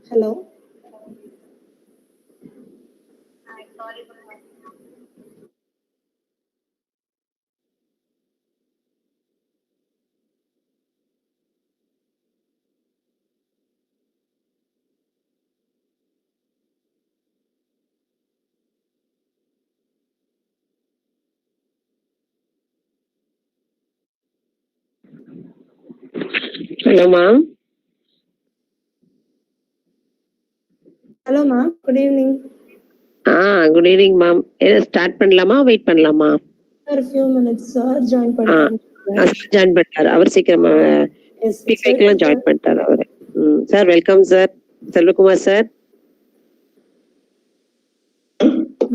Hello. Hello, ma'am. Hello, ma'am. Good evening. Good evening, ma'am. Start பண்ணலாமா wait பண்ணலாமா? For a few minutes, sir. Join பண்ணிட்டாங்க. Join பண்ணிட்டாரு. அவர் சீக்கிரமா ஸ்பீக்கர்லாம் join பண்ணிட்டாரு அவரு. Sir welcome sir. Selvakumar sir.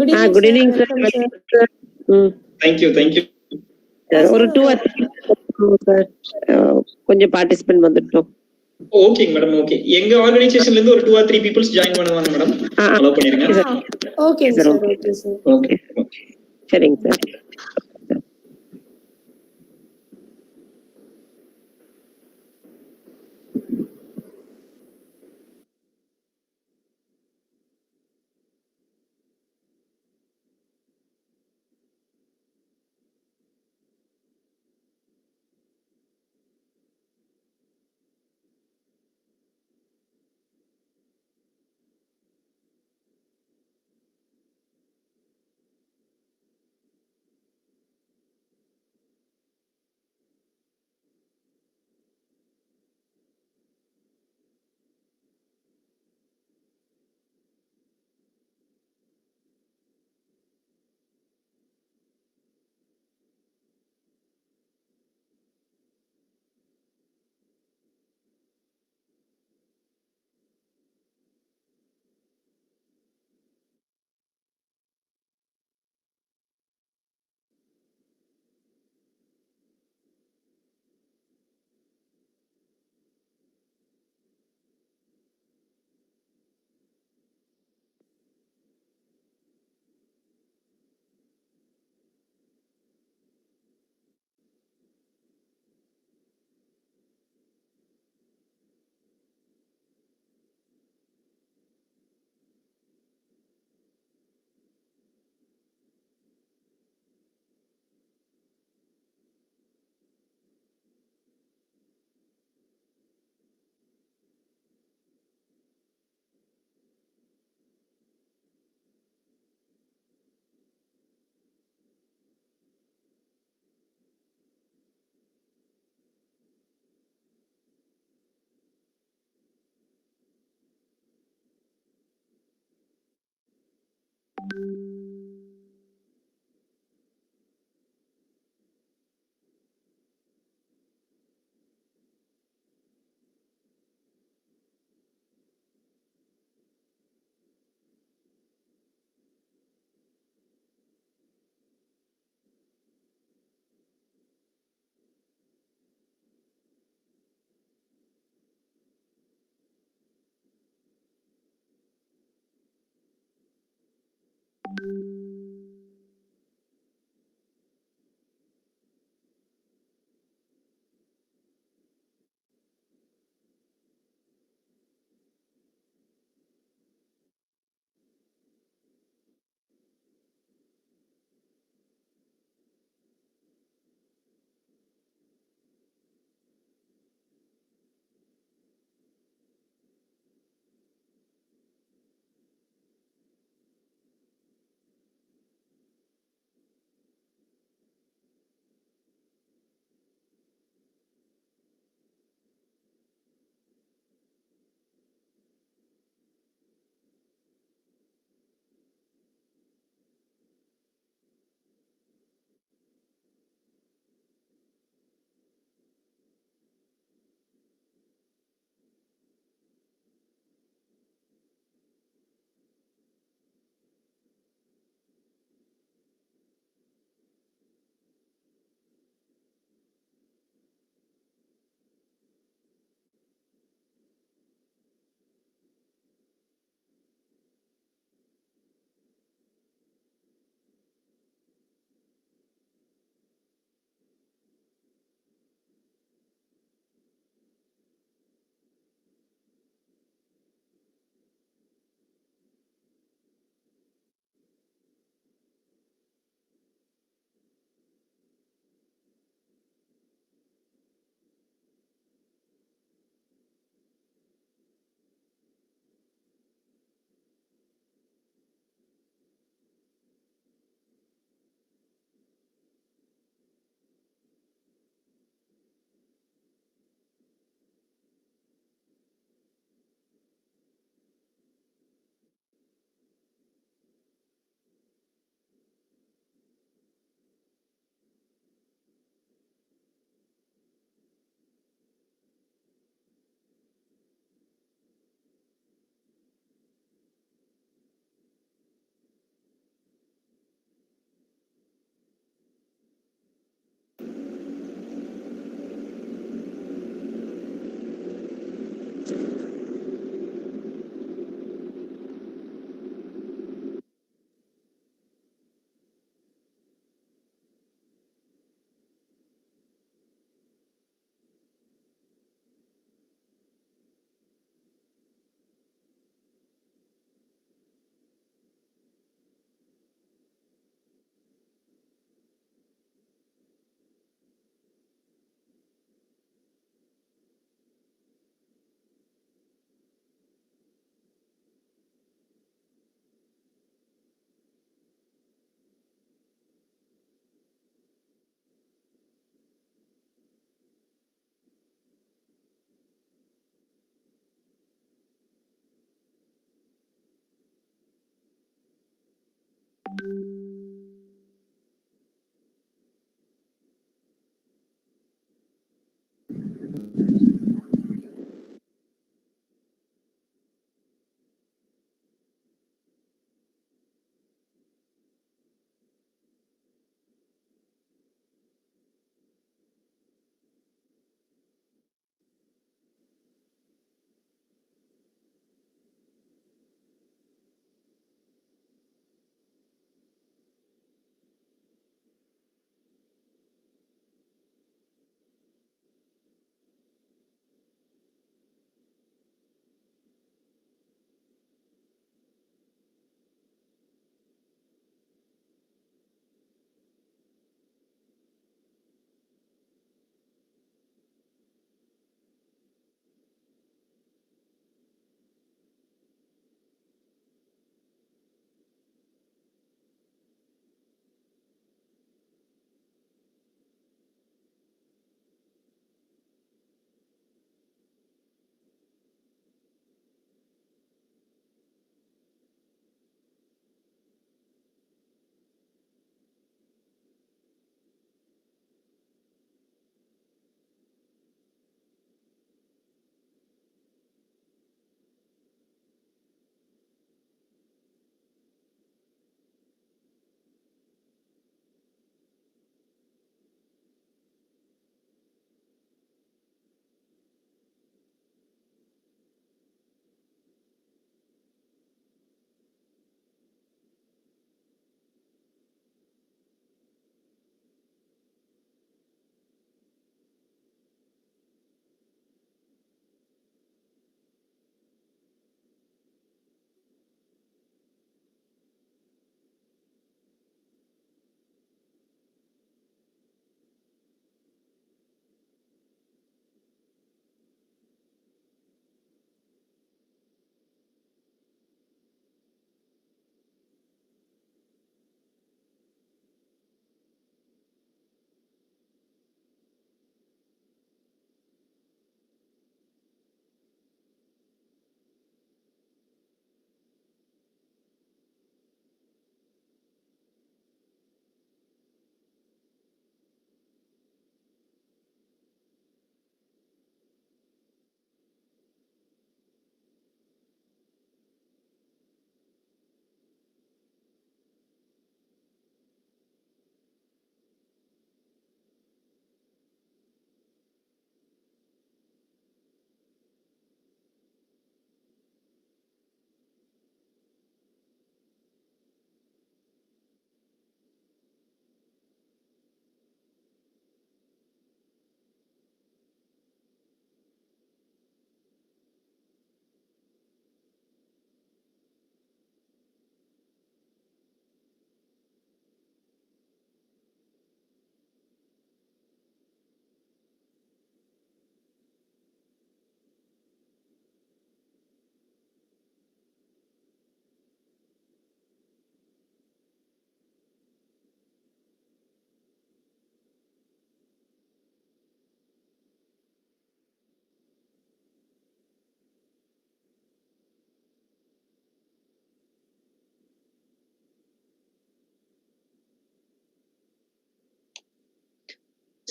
Good evening. Good evening sir. Thank you. ஒரு 2 or 3 sir கொஞ்சம் participant வந்துட்டோம். Okay madam. ஓகே, எங்க ஆர்கனைசேஷன்ல இருந்து ஒரு 2 or 3 பீப்பிள்ஸ் ஜாயின் பண்ணுவாங்க மேடம். அலோ பண்ணிருங்க. Okay sir. Okay sir. Okay சரிங்க sir.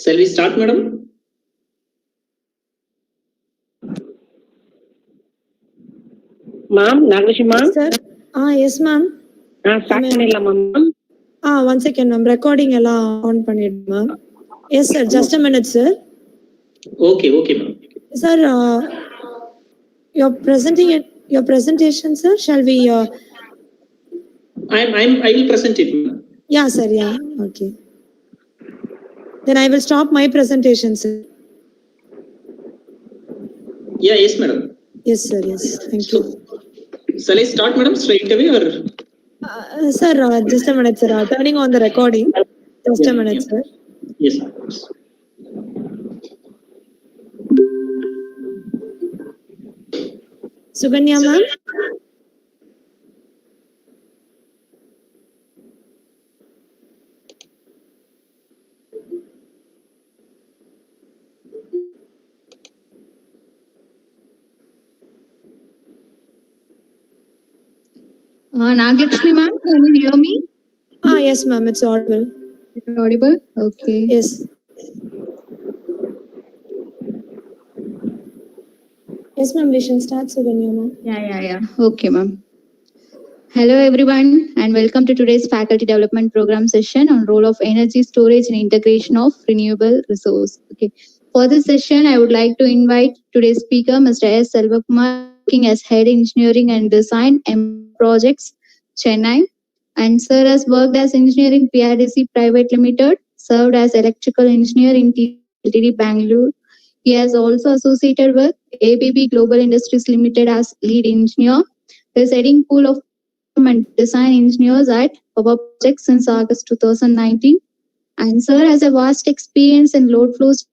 Shall we start, madam? Ma'am, Nagalakshmi ma'am. Sir. Yes ma'am. Start பண்ணிடலாமா ma'am? One second ma'am. Recording எல்லாம் on பண்ணிடுங்க ma'am. Yes sir. Just a minute sir. Okay, ma'am. Sir, You're presenting it, your presentation, sir. Shall we? I will present it. Yeah, sir. Yeah. Okay. Then I will stop my presentation, sir. Yeah, yes, madam. Yes, sir. Yes. Thank you. Shall I start, madam, straight away or? Sir, just a minute, sir. Turning on the recording. Just a minute, sir. Yes, of course. Suganya ma'am. Nagalakshmi ma'am, can you hear me? Yes, ma'am. It's audible. It's audible? Okay. Yes. Yes, ma'am. We shall start, Suganya ma'am. Yeah. Okay, ma'am. Hello, everyone, and welcome to today's Faculty Development Program session on role of energy storage and integration of renewable resource. Okay. For this session, I would like to invite today's speaker, Mr. S.Selvakumar, working as Head Engineering and Design, Power Projects Chennai. And Sir has worked as Engineering PRDC Private Limited, served as Electrical Engineer in TTD Bangalore. He has also associated with ABB Global Industries Limited as Lead Engineer. He is heading pool of and design engineers at Power Projects since August 2019. And Sir has a vast experience in load flows,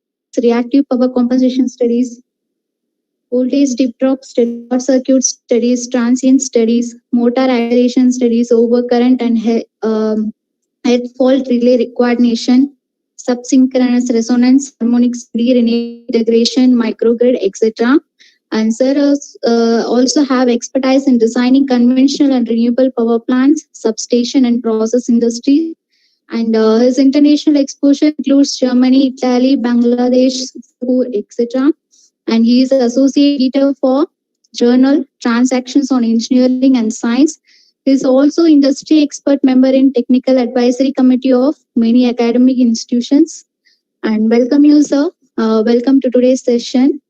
reactive power compensation studies, voltage dip drop studies, short circuit studies, transient studies, motor aeration studies, overcurrent and head fault relay coordination, subsynchronous resonance, harmonic study, renewable integration, microgrid, etc. And Sir also have expertise in designing conventional and renewable power plants, substation and process industry. And his international exposure includes Germany, Italy, Bangladesh, etc. And he is an associate editor for journal Transactions on Engineering and Science. He is also industry expert member in technical advisory committee of many academic institutions. And welcome you, sir. Welcome to today's session.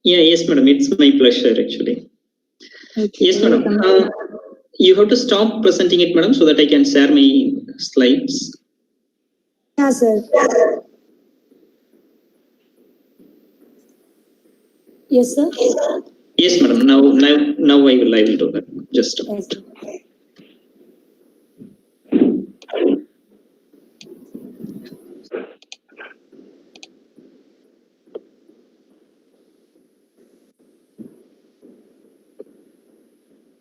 Yeah, yes, madam. It's my pleasure, actually. Okay. Yes, madam. You have to stop presenting it, madam, so that I can share my slides. Yeah, sir. Yes, sir. Yes, madam. Now I will do that. Just a minute.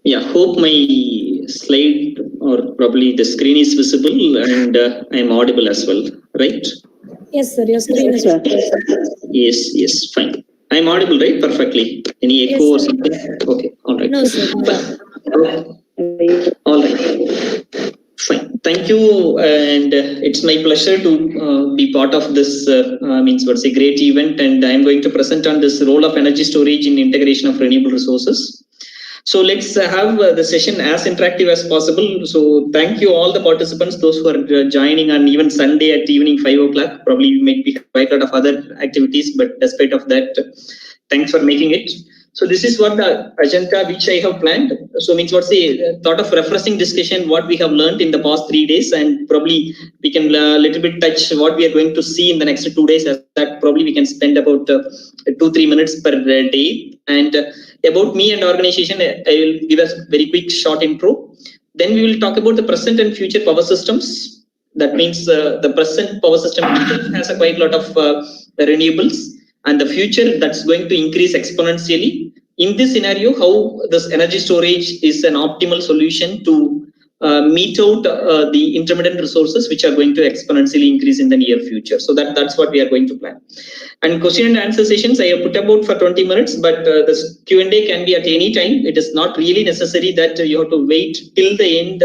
Yeah, hope my slide or probably the screen is visible and I am audible as well, right? Yes, sir. Your screen is Yes, fine. I am audible, right? Perfectly. Any echo or something? Okay, all right. No, sir. All right. Fine. Thank you, and it's my pleasure to be part of this great event, and I am going to present on this role of energy storage in integration of renewable resources. So let's have the session as interactive as possible. So thank you all the participants, those who are joining on even Sunday at evening 5 o'clock. Probably you might be quite a lot of other activities, but despite of that, thanks for making it. So this is what the agenda which I have planned. So what's the thought of refreshing discussion, what we have learned in the past 3 days, and probably we can little bit touch what we are going to see in the next 2 days. As that probably we can spend about 2-3 minutes per day. And about me and organization, I will give us very quick short intro. Then we will talk about the present and future power systems. That means the present power system has a quite lot of renewables, and the future that's going to increase exponentially. In this scenario, how this energy storage is an optimal solution to meet out the intermittent resources which are going to exponentially increase in the near future. So that's what we are going to plan. And question and answer sessions I have put about for 20 minutes, but this Q&A can be at any time. It is not really necessary that you have to wait till the end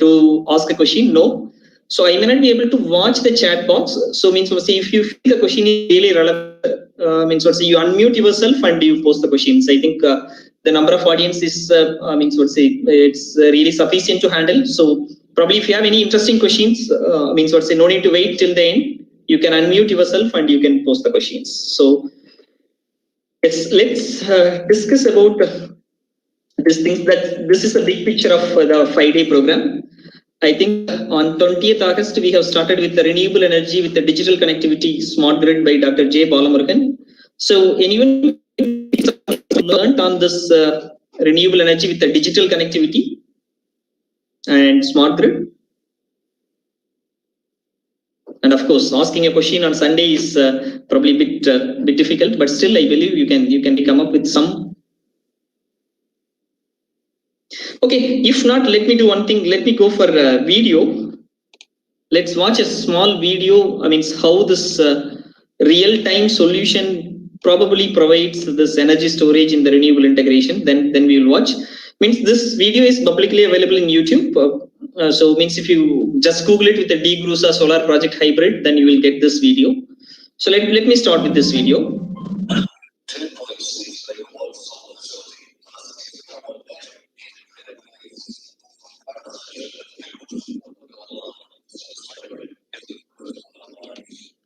to ask a question. No. So I may not be able to watch the chat box. So if you feel the question is really relevant, you unmute yourself and you post the questions. I think the number of audience is it's really sufficient to handle. So probably if you have any interesting questions, no need to wait till the end. You can unmute yourself and you can post the questions. So Yes, let's discuss about these things. That this is a big picture of the 5-day program. I think on 20th August, we have started with the renewable energy with the digital connectivity smart grid by Dr. J. Balamurugan. So anyone learned on this renewable energy with the digital connectivity and smart grid? And of course, asking a question on Sunday is probably a bit difficult, but still, I believe you can come up with some. Okay, if not, let me do one thing. Let me go for a video. Let's watch a small video. I mean, how this real-time solution probably provides this energy storage in the renewable integration. Then we will watch. Means this video is publicly available in YouTube. So means if you just Google it with the DGRUSA solar project hybrid, then you will get this video. So let me start with this video.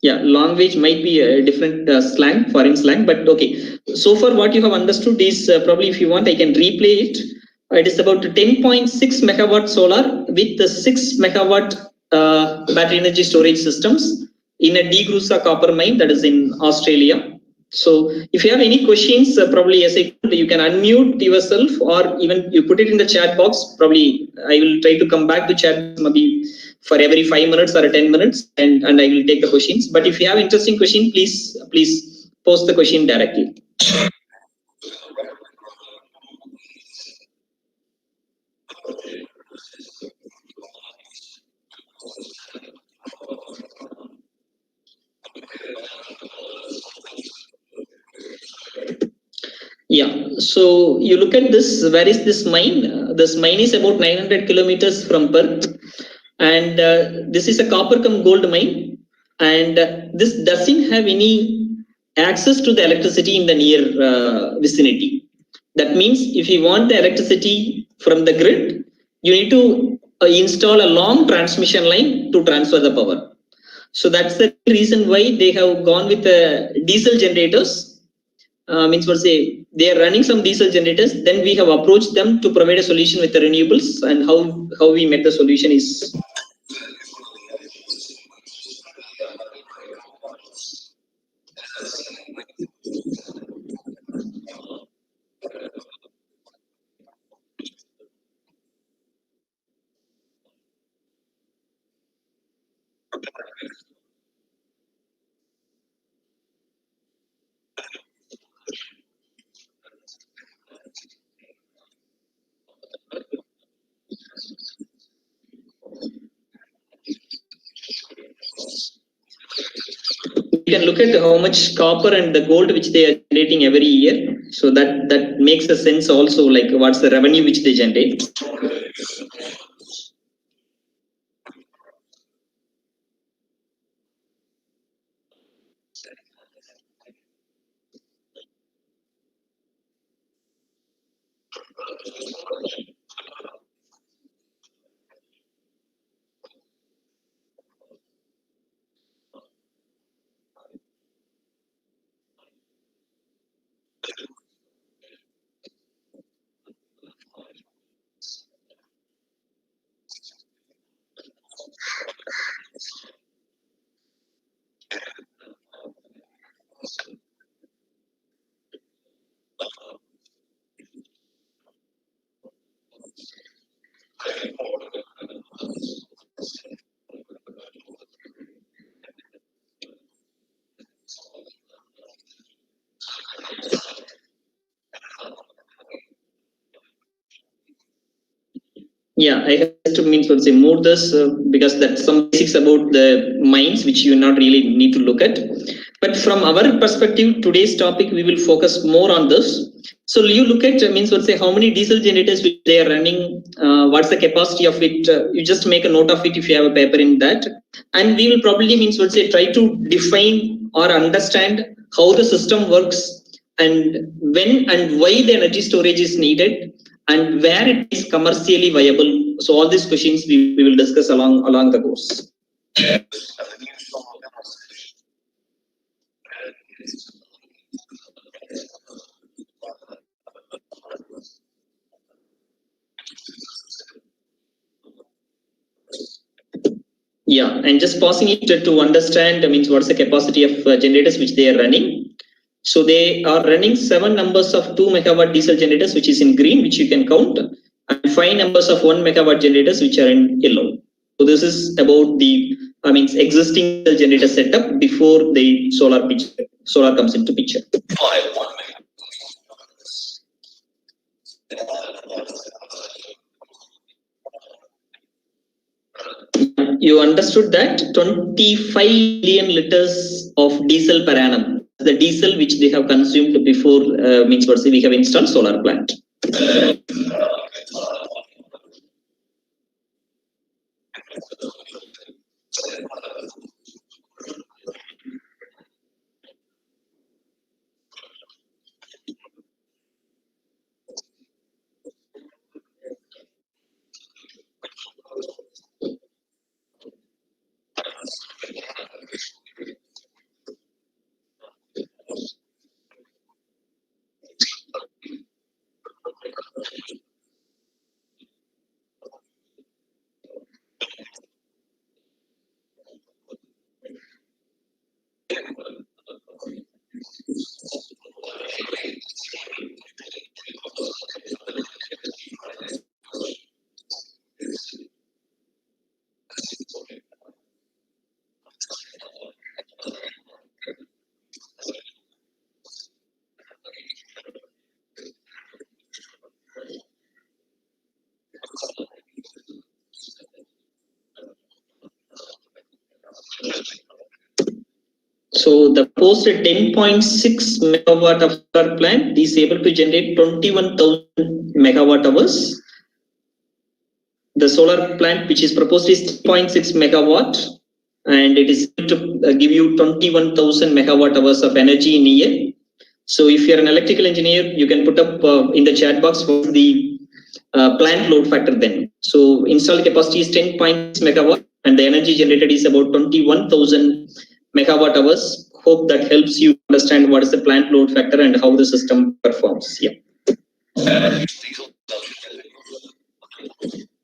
Yeah, language might be a different slang, foreign slang, but okay. So far, what you have understood is probably, if you want, I can replay it. It is about 10.6 megawatt solar with the 6 megawatt battery energy storage systems in a DGRUSA copper mine that is in Australia. So if you have any questions, probably as I told, you can unmute yourself, or even you put it in the chat box. Probably I will try to come back to chat maybe for every 5 minutes or 10 minutes, and I will take the questions. But if you have interesting question, please post the question directly. Yeah, so you look at this, where is this mine? This mine is about 900 kilometers from Perth, and this is a copper cum gold mine, and this doesn't have any access to the electricity in the near vicinity. That means if you want the electricity from the grid, you need to install a long transmission line to transfer the power. So that's the reason why they have gone with diesel generators. Means what say, they are running some diesel generators. Then we have approached them to provide a solution with the renewables, and how we met the solution is. You can look at how much copper and the gold which they are generating every year. So that makes a sense also, like what's the revenue which they generate. Yeah, I have to mean to say more this because that's some basics about the mines which you not really need to look at. But from our perspective, today's topic we will focus more on this. So you look at means what say how many diesel generators they are running, what's the capacity of it. You just make a note of it if you have a paper in that, and we will probably means what say try to define or understand how the system works and when and why the energy storage is needed, and where it is commercially viable. So all these questions we will discuss along the course. Yeah, and just pausing it to understand means what's the capacity of generators which they are running. So they are running 7 numbers of 2 megawatt diesel generators, which is in green, which you can count, and 5 numbers of 1 megawatt generators, which are in yellow. So this is about the existing generator setup before the solar comes into picture. You understood that 25 million liters of diesel per annum, the diesel which they have consumed before means what we have installed solar plant. So the posted 10.6 megawatt of solar plant is able to generate 21,000 megawatt hours. The solar plant which is proposed is 0.6 megawatt, and it is to give you 21,000 megawatt hours of energy in a year. So if you're an electrical engineer, you can put up in the chat box for the plant load factor then. So installed capacity is 10.6 megawatt and the energy generated is about 21,000 megawatt hours. Hope that helps you understand what is the plant load factor and how the system performs. Yeah.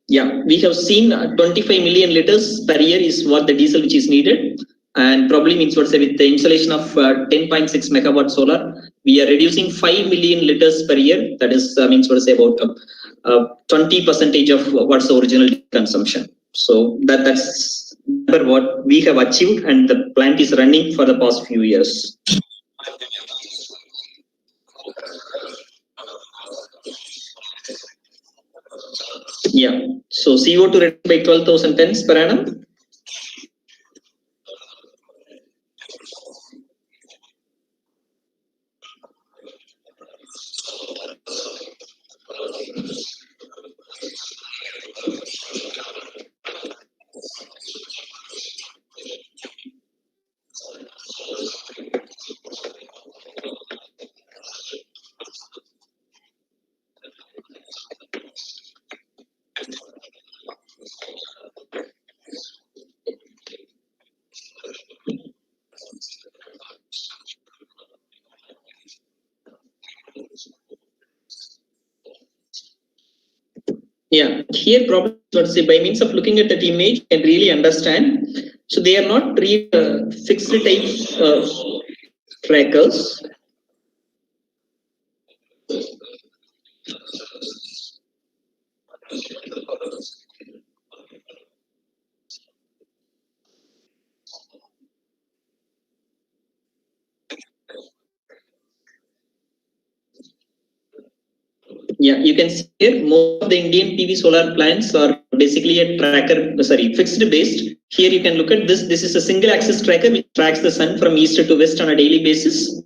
Yeah, we have seen 25 million liters per year is what the diesel which is needed, and probably means what say with the installation of 10.6 megawatt solar, we are reducing 5 million liters per year. That is means what say about 20% of what's the original consumption. So that's what we have achieved, and the plant is running for the past few years. Yeah, so CO2 reduced by 12,000 tons per annum. Yeah, here probably let's say by means of looking at that image and really understand. So they are not really fixed type trackers. Yeah, you can see here most of the Indian PV solar plants are basically a fixed based. Here you can look at this. This is a single axis tracker which tracks the sun from east to west on a daily basis.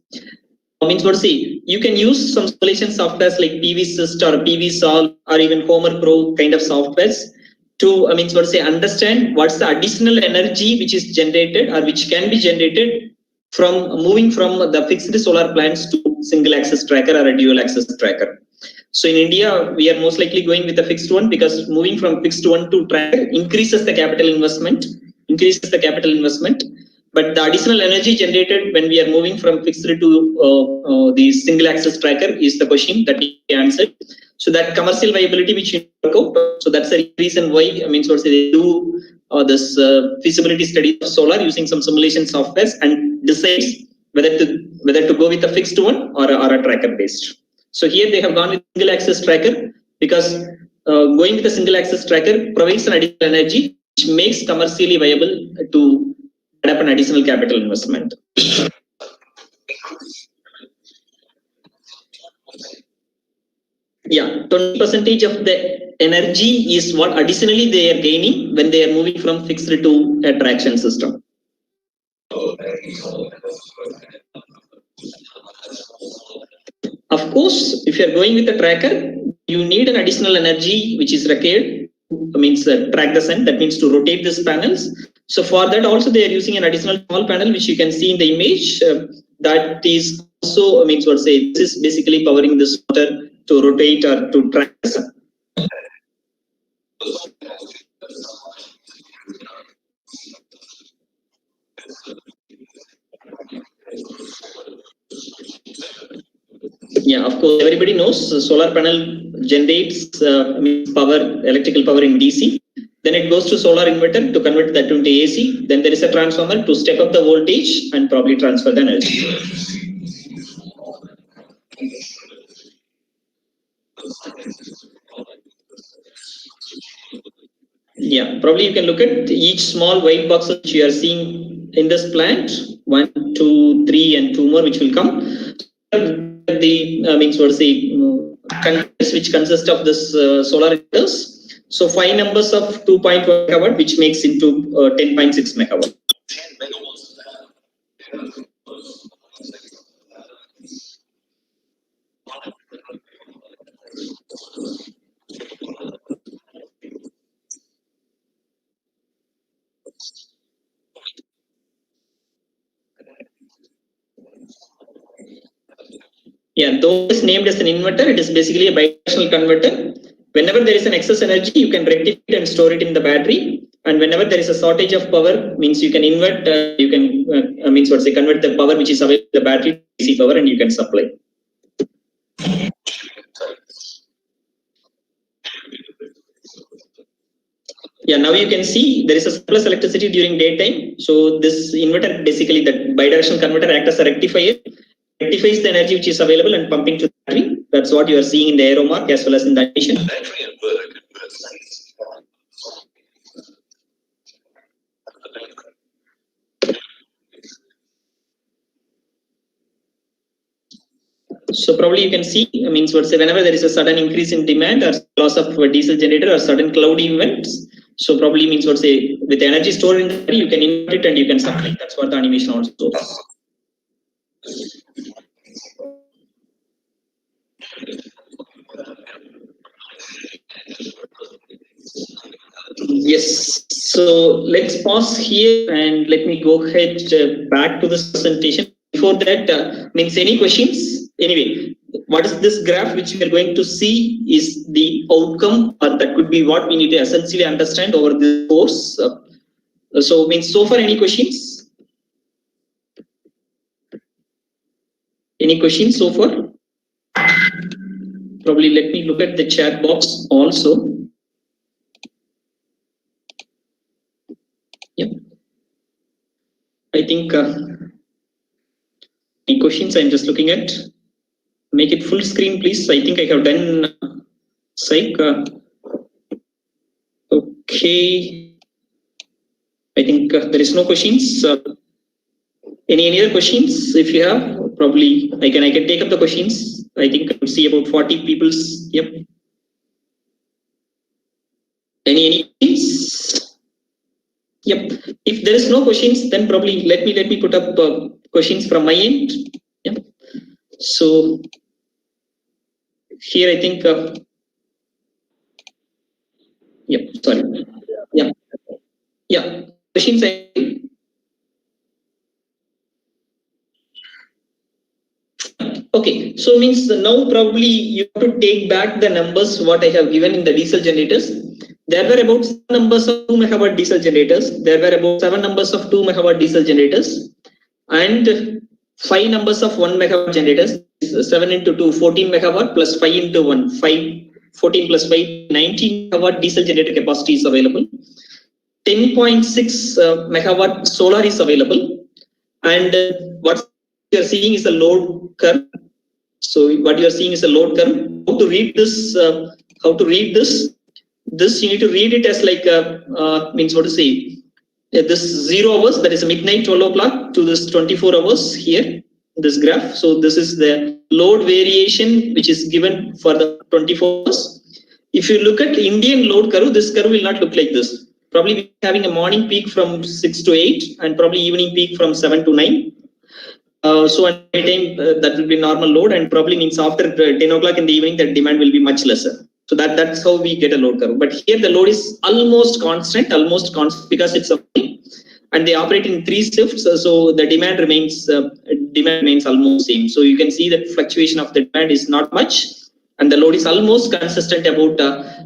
Means what see, you can use some simulation softwares like PV Syst or PV Solve or even Homer Pro kind of softwares to understand what's the additional energy which is generated or which can be generated from moving from the fixed solar plants to single axis tracker or a dual axis tracker. So in India, we are most likely going with a fixed one because moving from fixed one to tracker increases the capital investment. But the additional energy generated when we are moving from fixed to the single axis tracker is the question that we answered. So that commercial viability which you work out. So that's the reason why they do this feasibility study of solar using some simulation softwares and decides whether to go with a fixed one or a tracker based. So here they have gone with single axis tracker because going with a single axis tracker provides an additional energy which makes commercially viable to add up an additional capital investment. Yeah, 20% of the energy is what additionally they are gaining when they are moving from fixed to a traction system. Of course, if you are going with a tracker, you need an additional energy which is required, track the sun, that means to rotate these panels. So for that also they are using an additional small panel which you can see in the image that is also this is basically powering this motor to rotate or to track the sun. Yeah, of course, everybody knows solar panel generates power, electrical power in DC. Then it goes to solar inverter to convert that into AC. Then there is a transformer to step up the voltage and probably transfer the energy. Yeah, probably you can look at each small white box which you are seeing in this plant. 1, 2, 3, and 2 more which will come. The containers which consist of this solar inverters. So 5 numbers of 2.1 megawatt, which makes into 10.6 megawatt. Yeah, though it's named as an inverter, it is basically a bidirectional converter. Whenever there is an excess energy, you can rectify it and store it in the battery. And whenever there is a shortage of power, means you can invert, you can convert the power which is available in the battery to AC power, and you can supply. Yeah, now you can see there is a surplus electricity during daytime. So this inverter, basically that bidirectional converter acts as a rectifier, rectifies the energy which is available and pumping to the battery. That's what you are seeing in the arrow mark as well as in the animation. So probably you can see, whenever there is a sudden increase in demand or loss of a diesel generator or sudden cloudy events, so probably with the energy stored in the battery, you can invert it and you can supply. That's what the animation also does. Yes, so let's pause here and let me go ahead back to this presentation. Before that, any questions? Anyway, what is this graph which we are going to see is the outcome, or that could be what we need to essentially understand over this course. So far, any questions? Any questions so far? Probably let me look at the chat box also. Yeah, I think any questions I'm just looking at. Make it full screen, please. I think I have done psych. Okay. I think there is no questions. Any other questions? If you have, probably I can take up the questions. I think I could see about 40 people's. Yep. Any questions? Yep. If there is no questions, then probably let me put up questions from my end. Yep. So here I think. Yep. Sorry. Yeah. Yeah. Questions. Okay, so now probably you have to take back the numbers what I have given in the diesel generators. There were about 7 numbers of 2 megawatt diesel generators. There were about 7 numbers of 2 megawatt diesel generators and 5 numbers of 1 megawatt generators. 7 into 2, 14 megawatt plus 5 into 1, 5 14 plus 5, 19 megawatt diesel generator capacity is available. 10.6 megawatt solar is available. And what you are seeing is a load curve. So what you are seeing is a load curve. How to read this? This you need to read it as like means what to say. This 0 hours, that is midnight 12 o'clock to this 24 hours here, this graph. So this is the load variation which is given for the 24 hours. If you look at Indian load curve, this curve will not look like this. Probably having a morning peak from 6 to 8 and probably evening peak from 7 to 9. So at any time that will be normal load, and probably means after 10 o'clock in the evening that demand will be much lesser. So that's how we get a load curve. But here the load is almost constant because it's a and they operate in 3 shifts. So the demand remains almost same. So you can see that fluctuation of the demand is not much, and the load is almost consistent about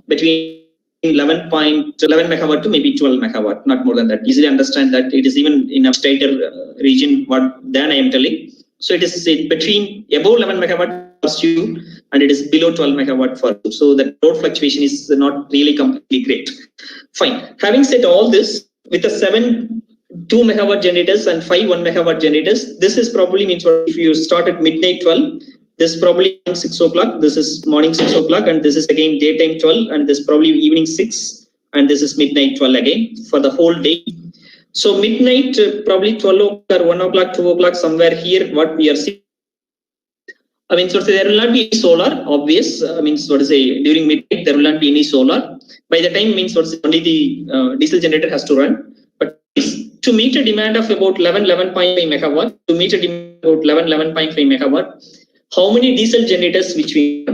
between 11 megawatt to maybe 12 megawatt, not more than that. Easily understand that it is even in a tighter region than I am telling. So it is between above 11 megawatt for you and it is below 12 megawatt for you. So the load fluctuation is not really completely great. Fine. Having said all this, with the 7 2 megawatt generators and 5 1 megawatt generators, this is probably means if you start at midnight 12, this is probably 6 o'clock, this is morning 6 o'clock, and this is again daytime 12, and this is probably evening 6, and this is midnight 12 again for the whole day. So midnight, probably 12 o'clock or 1 o'clock, 2 o'clock, somewhere here, what we are seeing. I mean, so there will not be any solar, obvious. I mean, so to say, during midnight, there will not be any solar. By the time, means what only the diesel generator has to run. But to meet a demand of about 11.5 megawatt, how many diesel generators which we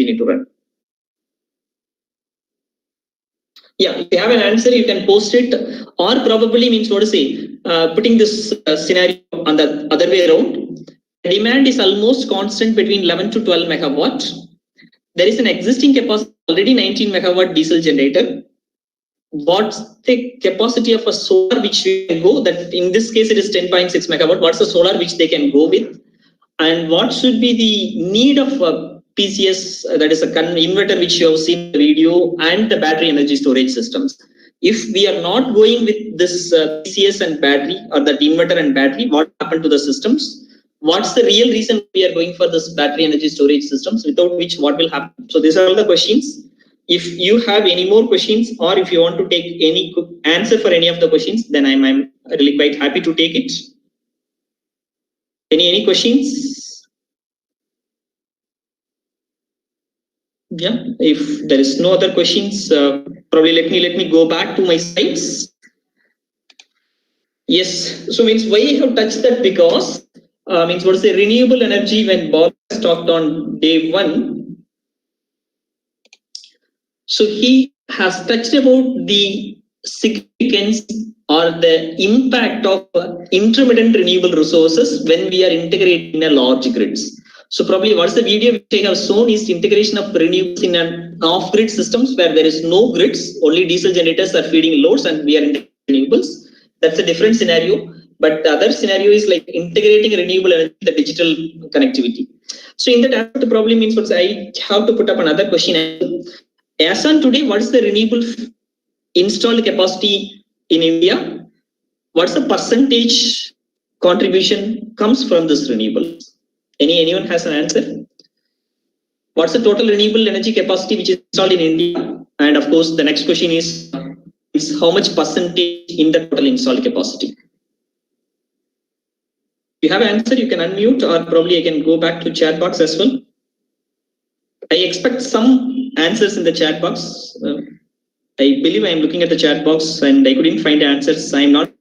need to run? Yeah, if you have an answer, you can post it, or probably means what to say, putting this scenario on the other way around. The demand is almost constant between 11 to 12 megawatt. There is an existing capacity, already 19 megawatt diesel generator. What's the capacity of a solar which we can go? That in this case it is 10.6 megawatt. What's the solar which they can go with? And what should be the need of a PCS, that is a inverter which you have seen in the video, and the battery energy storage systems? If we are not going with this PCS and battery, or that inverter and battery, what happened to the systems? What's the real reason we are going for this battery energy storage systems, without which what will happen? So these are all the questions. If you have any more questions, or if you want to take any answer for any of the questions, then I'm really quite happy to take it. Any questions? Yeah, if there is no other questions, probably let me go back to my slides. Yes, so means why I have touched that, because means what is the renewable energy when Bob has talked on day 1. So he has touched about the significance or the impact of intermittent renewable resources when we are integrating in a large grids. So probably what's the video which I have shown is integration of renewables in an off-grid systems where there is no grids, only diesel generators are feeding loads and we are integrating renewables. That's a different scenario. But the other scenario is like integrating renewable energy with the digital connectivity. So in that aspect, the problem means what I have to put up another question. As on today, what is the renewable installed capacity in India? What's the percentage contribution comes from this renewables? Anyone has an answer? What's the total renewable energy capacity which is installed in India? And of course, the next question is how much percentage in the total installed capacity? If you have an answer, you can unmute, or probably I can go back to chat box as well. I expect some answers in the chat box. I believe I am looking at the chat box and I couldn't find answers. I'm not.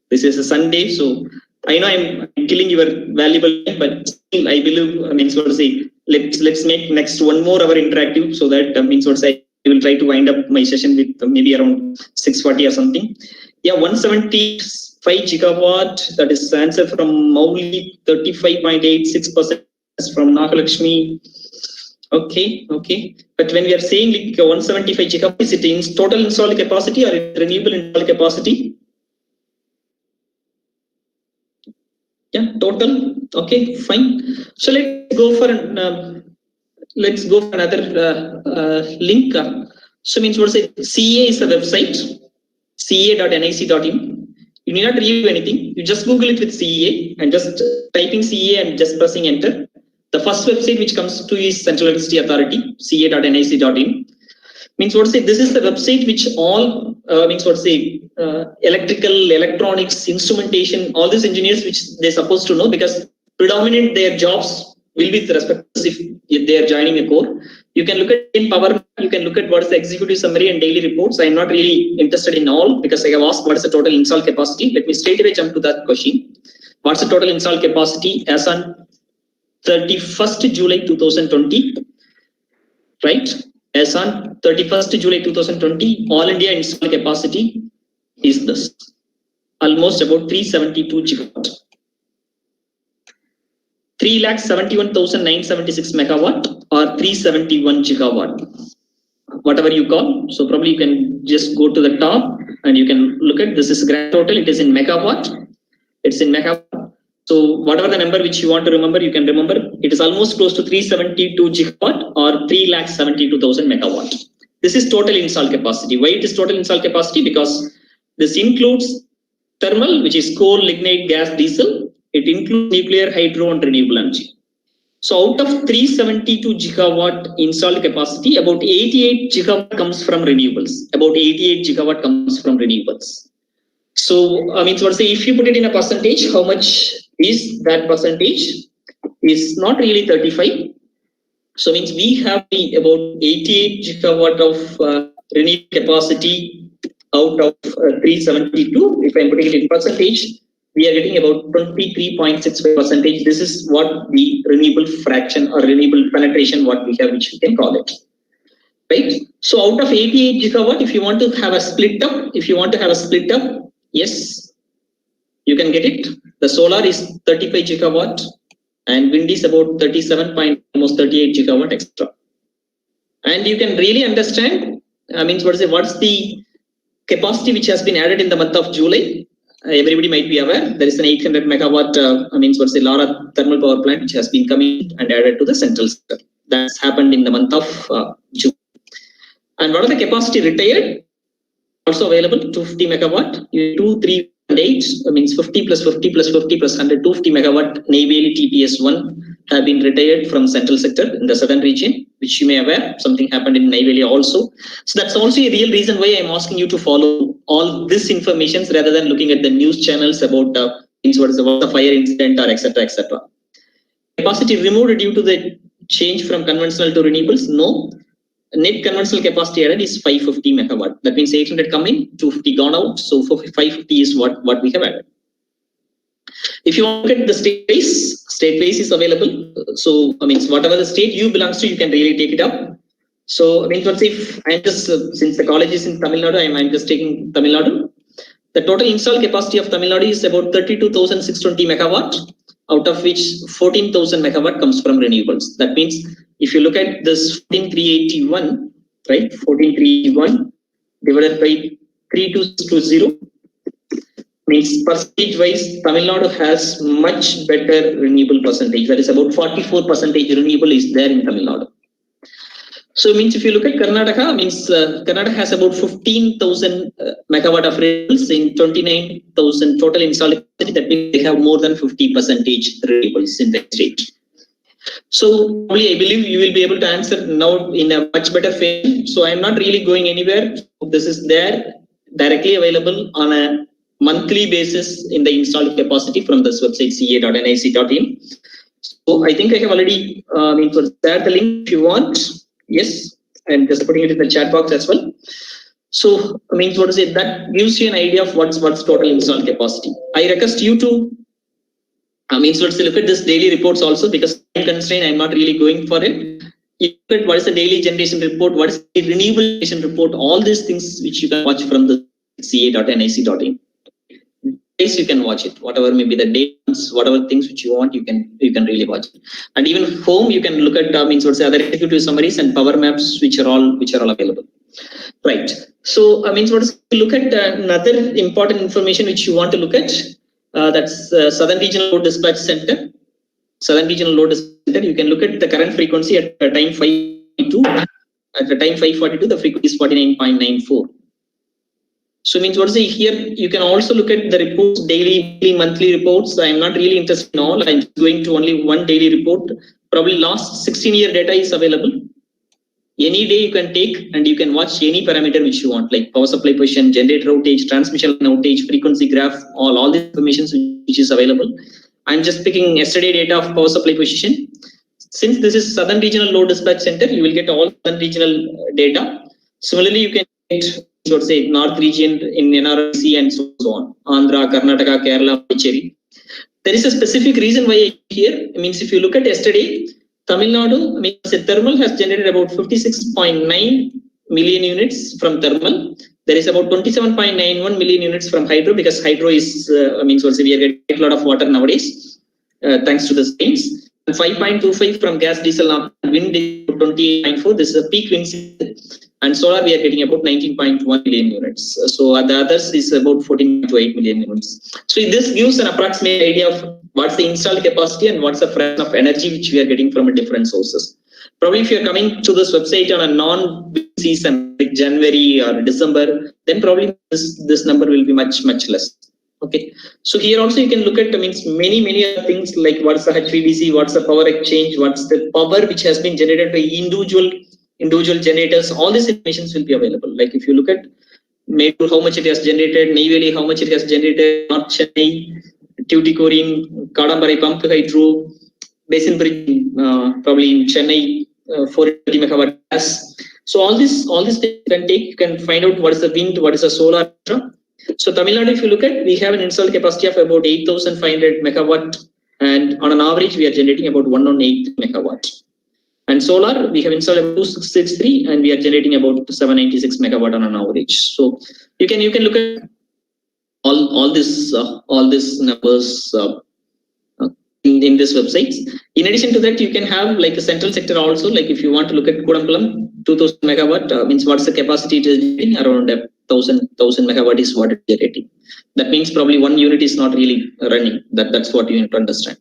This is a Sunday, so I know I'm killing your valuable time, but still I believe, I mean, so to say, let's make next 1 more hour interactive, so that means what I will try to wind up my session with maybe around 6:40 or something. Yeah, 175 gigawatt. That is answer from Mauli, 35.86% from Nagalakshmi. Okay. But when we are saying like 175 gigawatt, is it in total installed capacity or renewable installed capacity? Yeah, total. Okay, fine. So let's go for let's go for another link. So means what is it? CA is a website, ca.nic.in. You need not review anything. You just Google it with CEA and just typing CEA and just pressing enter. The first website which comes to is Central Electricity Authority, ca.nic.in. Means what to say, this is the website which all means what to say, electrical, electronics, instrumentation, all these engineers which they're supposed to know, because predominant their jobs will be with respect to if they are joining a core. You can look at in Power, you can look at what is the executive summary and daily reports. I am not really interested in all because I have asked what is the total install capacity. Let me straight away jump to that question. What's the total install capacity as on 31st July 2020, right? As on 31st July 2020, all India install capacity is this, almost about 372 gigawatt. 3,71,976 megawatt or 371 gigawatt, whatever you call. So probably you can just go to the top and you can look at this is grand total. It is in megawatt. It's in megawatt. So whatever the number which you want to remember, you can remember. It is almost close to 372 gigawatt or 3,72,000 megawatt. This is total install capacity. Why it is total install capacity? Because this includes thermal, which is coal, lignite, gas, diesel. It includes nuclear, hydro, and renewable energy. So out of 372 gigawatt installed capacity, about 88 gigawatt comes from renewables. About 88 gigawatt comes from renewables. So I mean, so say if you put it in a percentage, how much is that percentage? Is not really 35. So means we have about 88 gigawatt of renewable capacity out of 372. If I'm putting it in percentage, we are getting about 23.65%. This is what the renewable fraction or renewable penetration what we have, which we can call it. Right? So out of 88 gigawatt, if you want to have a split up, yes, you can get it. The solar is 35 gigawatt and wind is about almost 38 gigawatt extra. And you can really understand, I mean, what's the capacity which has been added in the month of July. Everybody might be aware there is an 800 megawatt Lara thermal power plant which has been coming and added to the central sector. That's happened in the month of June. And what are the capacity retired? Also available 250 megawatt, 2318 means 50 plus 50 plus 50 plus 100, 250 megawatt Neyveli TPS1 have been retired from central sector in the southern region, which you may aware something happened in Neyveli also. So that's also a real reason why I'm asking you to follow all this information rather than looking at the news channels about what is the fire incident or etc. etc. Capacity removed due to the change from conventional to renewables? No. Net conventional capacity added is 550 megawatt. That means 800 coming, 250 gone out. So 550 is what we have added. If you want to get the state base is available. So I mean, whatever the state you belongs to, you can really take it up. So I mean, let's say if I'm just since the college is in Tamil Nadu, I'm just taking Tamil Nadu. The total install capacity of Tamil Nadu is about 32,620 megawatt, out of which 14,000 megawatt comes from renewables. That means if you look at this 14,381, right? 14,381 divided by 3,220 means percentage wise, Tamil Nadu has much better renewable percentage. That is about 44% renewable is there in Tamil Nadu. So it means if you look at Karnataka, means Karnataka has about 15,000 megawatt of renewables in 29,000 total installed capacity. That means they have more than 50% renewables in the state. So probably I believe you will be able to answer now in a much better fashion. So I am not really going anywhere. This is there directly available on a monthly basis in the installed capacity from this website ca.nic.in. So I think I have already shared the link if you want. Yes, I'm just putting it in the chat box as well. So I mean, what is it? That gives you an idea of what's total installed capacity. I request you to let's look at this daily reports also, because I'm constrained, I'm not really going for it. You look at what is the daily generation report, what is the renewable generation report, all these things which you can watch from the ca.nic.in. You can watch it, whatever may be the dates, whatever things which you want, you can really watch it. And even home, you can look at what's the other executive summaries and power maps, which are all available. Right. So look at another important information which you want to look at. That's Southern Regional Load Dispatch Center. Southern Regional Load Center, you can look at the current frequency at time 542. At the time 542, the frequency is 49.94. So means what say here, you can also look at the reports, daily, monthly reports. I am not really interested in all. I'm going to only one daily report. Probably last 16-year data is available. Any day you can take and you can watch any parameter which you want, like power supply position, generator outage, transmission outage, frequency graph, all the information which is available. I'm just picking yesterday data of power supply position. Since this is Southern Regional Load Dispatch Center, you will get all Southern Regional data. Similarly, you can get, let's say, North region in NRC and so on, Andhra, Karnataka, Kerala, Puducherry. There is a specific reason why here. It means if you look at yesterday, Tamil Nadu, means thermal has generated about 56.9 million units from thermal. There is about 27.91 million units from hydro, because hydro is, means also we are getting a lot of water nowadays, thanks to the rains. 5.25 from gas, diesel, wind is 28.4. This is a peak wind season. And solar, we are getting about 19.1 million units. So the others is about 14.8 million units. So this gives an approximate idea of what's the installed capacity and what's the fraction of energy which we are getting from different sources. Probably if you're coming to this website on a non-season, like January or December, then probably this number will be much less. Okay. So here also you can look at many other things, like what's the HVDC, what's the power exchange, what's the power which has been generated by individual generators. All these informations will be available. Like if you look at Mayur, how much it has generated, Neyveli, how much it has generated, North Chennai, Tuticorin, Kadambari Pump Hydro, Basin Bridge, probably in Chennai, 480 megawatt gas. So all this you can take, you can find out what is the wind, what is the solar, etc. So Tamil Nadu, if you look at, we have an installed capacity of about 8,500 megawatt, and on an average we are generating about 118 megawatt. And solar, we have installed about 2663, and we are generating about 796 megawatt on an average. So you can look at all this numbers in this website. In addition to that, you can have like a central sector also. Like if you want to look at Kodamkulam, 2000 megawatt, means what's the capacity it is generating? Around 1000 megawatt is what it is generating. That means probably one unit is not really running. That's what you need to understand.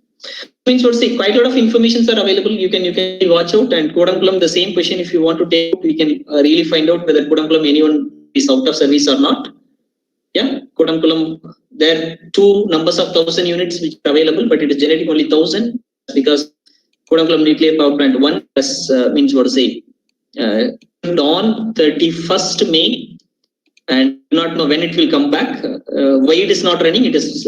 Means what say, quite a lot of informations are available. You can watch out. And Kodamkulam, the same question, if you want to take, we can really find out whether Kodamkulam anyone is out of service or not. Yeah, Kodamkulam, there are two numbers of 1000 units which are available, but it is generating only 1000 because Kodamkulam nuclear power plant 1 has, means what to say, on 31st May, and do not know when it will come back. Why it is not running? It is,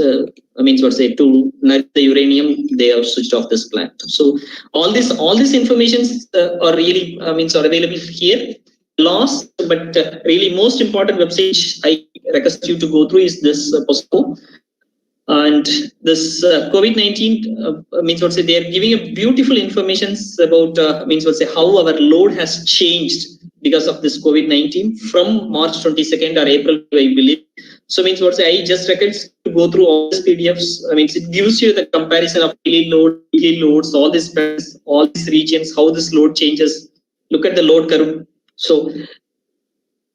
means what to say, to nurture the uranium, they have switched off this plant. So all this information are really, means are available here. Lost, but really most important website I request you to go through is this POSCO. And this COVID-19 means what say, they are giving a beautiful information about means what say, how our load has changed because of this COVID-19 from March 22nd or April, I believe. So means what say, I just recommend to go through all these PDFs. I mean, it gives you the comparison of daily load, weekly loads, all these regions, how this load changes. Look at the load curve. So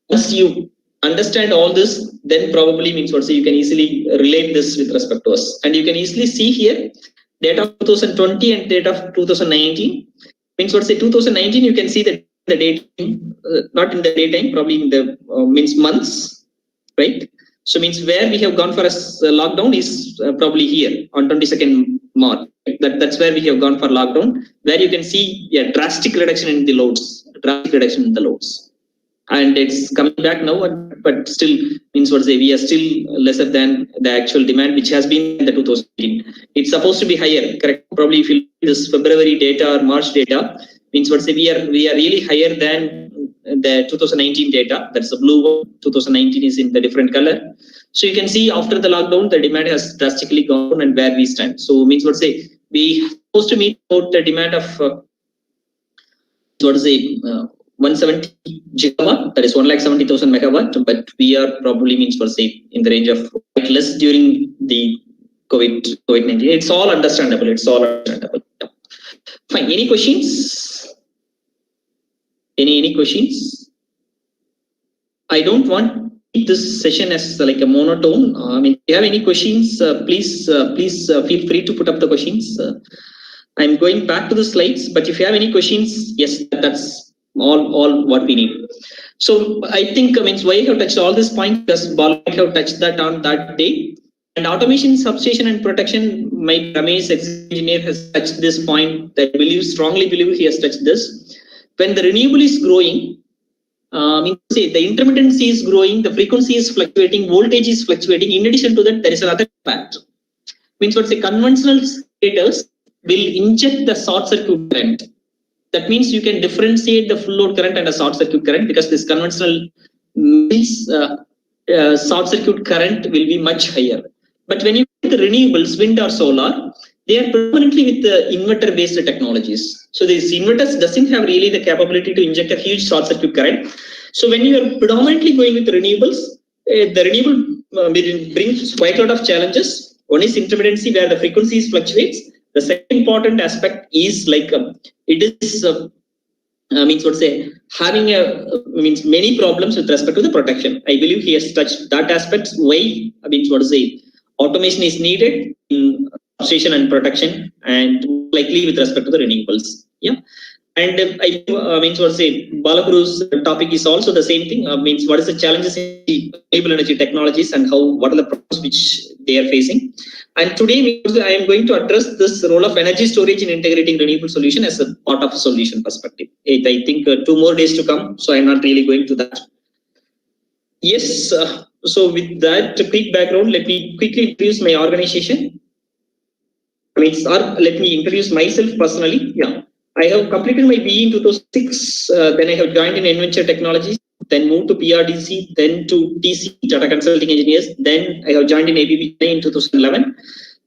once you understand all this, then probably means what say, you can easily relate this with respect to us. And you can easily see here data of 2020 and data of 2019. Means what say, 2019 you can see the daytime, not in the daytime, probably in the means months, right? So means where we have gone for a lockdown is probably here on 22nd March. That's where we have gone for lockdown, where you can see a drastic reduction in the loads. And it's coming back now, but still means what say, we are still lesser than the actual demand which has been in the 2018. It's supposed to be higher, correct? Probably if you look at this February data or March data, means what say, we are really higher than the 2019 data. That's the blue one. 2019 is in the different color. So you can see after the lockdown, the demand has drastically gone and where we stand. So means what say, we are supposed to meet about the demand of 170 gigawatt, that is 170,000 megawatt, but we are probably means for say in the range of quite less during the COVID-19. It's all understandable. Fine. Any questions? Any questions? I don't want this session as like a monotone. I mean, if you have any questions, please feel free to put up the questions. I'm going back to the slides, but if you have any questions, yes, that's all what we need. So I think why I have touched all this point because Bal have touched that on that day. And automation, substation, and protection, my Ramesh engineer has touched this point. I strongly believe he has touched this. When the renewable is growing, the intermittency is growing, the frequency is fluctuating, voltage is fluctuating. In addition to that, there is another impact. Means what say conventional generators will inject the short circuit current. That means you can differentiate the full load current and a short circuit current because this conventional means short circuit current will be much higher. But when you look at the renewables, wind or solar, they are predominantly with the inverter based technologies. So these inverters doesn't have really the capability to inject a huge short circuit current. So when you are predominantly going with renewables, the renewable brings quite a lot of challenges. One is intermittency where the frequencies fluctuates. The second important aspect is like it is having many problems with respect to the protection. I believe he has touched that aspect. Why automation is needed in substation and protection, and likely with respect to the renewables. Yeah. And Balaguru's topic is also the same thing. What is the challenges in renewable energy technologies and what are the problems which they are facing. And today I am going to address this role of energy storage in integrating renewable solution as a part of a solution perspective. I think 2 more days to come, so I am not really going to that. Yes. So with that quick background, let me quickly introduce my organization. Let me introduce myself personally. Yeah. I have completed my BE in 2006. Then I have joined in Adventure Technologies, then moved to PRDC, then to TC, Tata Consulting Engineers. Then I have joined in ABB in 2011.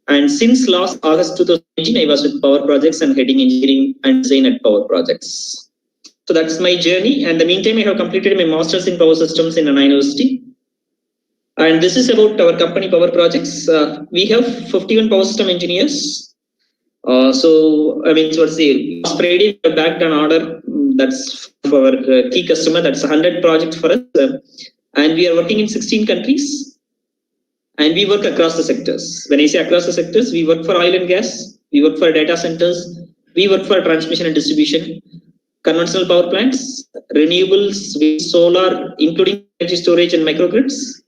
And since last August 2019, I was with Power Projects and heading engineering and design at Power Projects. So that's my journey. And in the meantime, I have completed my master's in power systems in Anna University. And this is about our company, Power Projects. We have 51 power system engineers. Last Friday we backed an order that's for our key customer. That's 100 projects for us, and we are working in 16 countries, and we work across the sectors. When I say across the sectors, we work for oil and gas, we work for data centers, we work for transmission and distribution, conventional power plants, renewables, wind, solar, including energy storage and microgrids.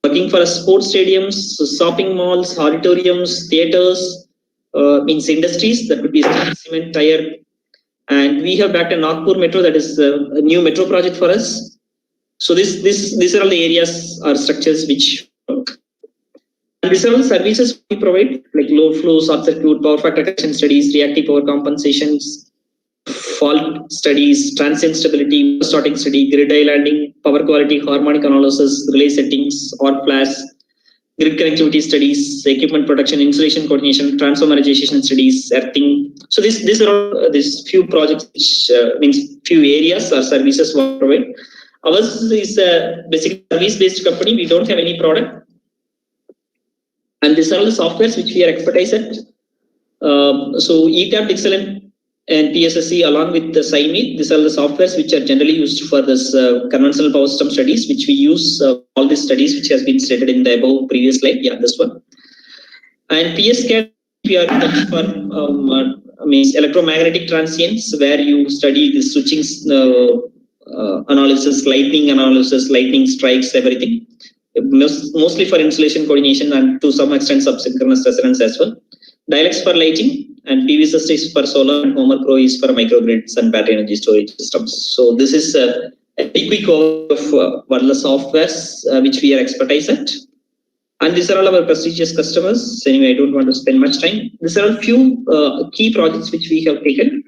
Working for sports stadiums, shopping malls, auditoriums, theaters. Industries that could be cement, tire, and we have backed a Nagpur metro, that is a new metro project for us. So these are all the areas or structures which work. And these are all the services we provide, like load flow, short circuit, power factor correction studies, reactive power compensations, fault studies, transient stability, starting study, grid islanding, power quality, harmonic analysis, relay settings, hot flash, grid connectivity studies, equipment protection, insulation coordination, transformerization studies, earthing. So these are all these few projects, which means few areas or services we provide. Ours is a basically service-based company. We don't have any product. And these are all the softwares which we are expertise at. So ETAP, Excellent, and PSSC along with the SIME, these are the softwares which are generally used for this conventional power system studies, which we use all these studies which has been stated in the above previous slide. Yeah, this one. And PSCAD, we are for electromagnetic transients, where you study the switching analysis, lightning strikes, everything. Mostly for insulation coordination and to some extent subsynchronous resonance as well. Dialects for lighting, and PV systems for solar, and Homer Pro is for microgrids and battery energy storage systems. So this is a quick overview of what are the softwares which we are expertise at. And these are all our prestigious customers. Anyway, I don't want to spend much time. These are a few key projects which we have taken.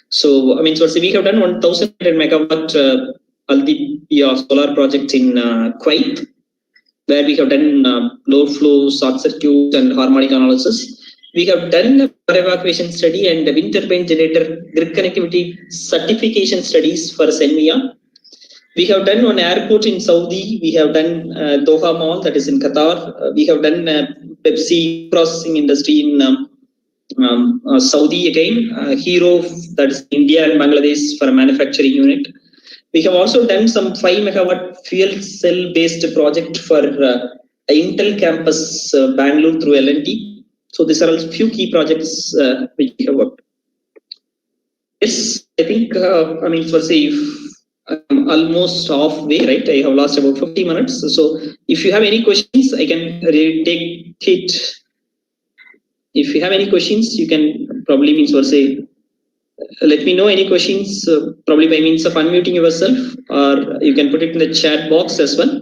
So we have done 1,000 megawatt solar project in Kuwait, where we have done load flow, short circuit, and harmonic analysis. We have done a power evacuation study and the wind turbine generator grid connectivity certification studies for SRM-EEC. We have done one airport in Saudi. We have done Doha Mall, that is in Qatar. We have done Pepsi processing industry in Saudi again. Hero, that is India and Bangladesh for a manufacturing unit. We have also done some 5 megawatt fuel cell based project for Intel campus Bangalore through L&T. So these are a few key projects which we have worked. Yes, I think, I'm almost halfway, right? I have lost about 50 minutes. So if you have any questions, I can really take it. If you have any questions, you can probably let me know any questions, probably by means of unmuting yourself, or you can put it in the chat box as well.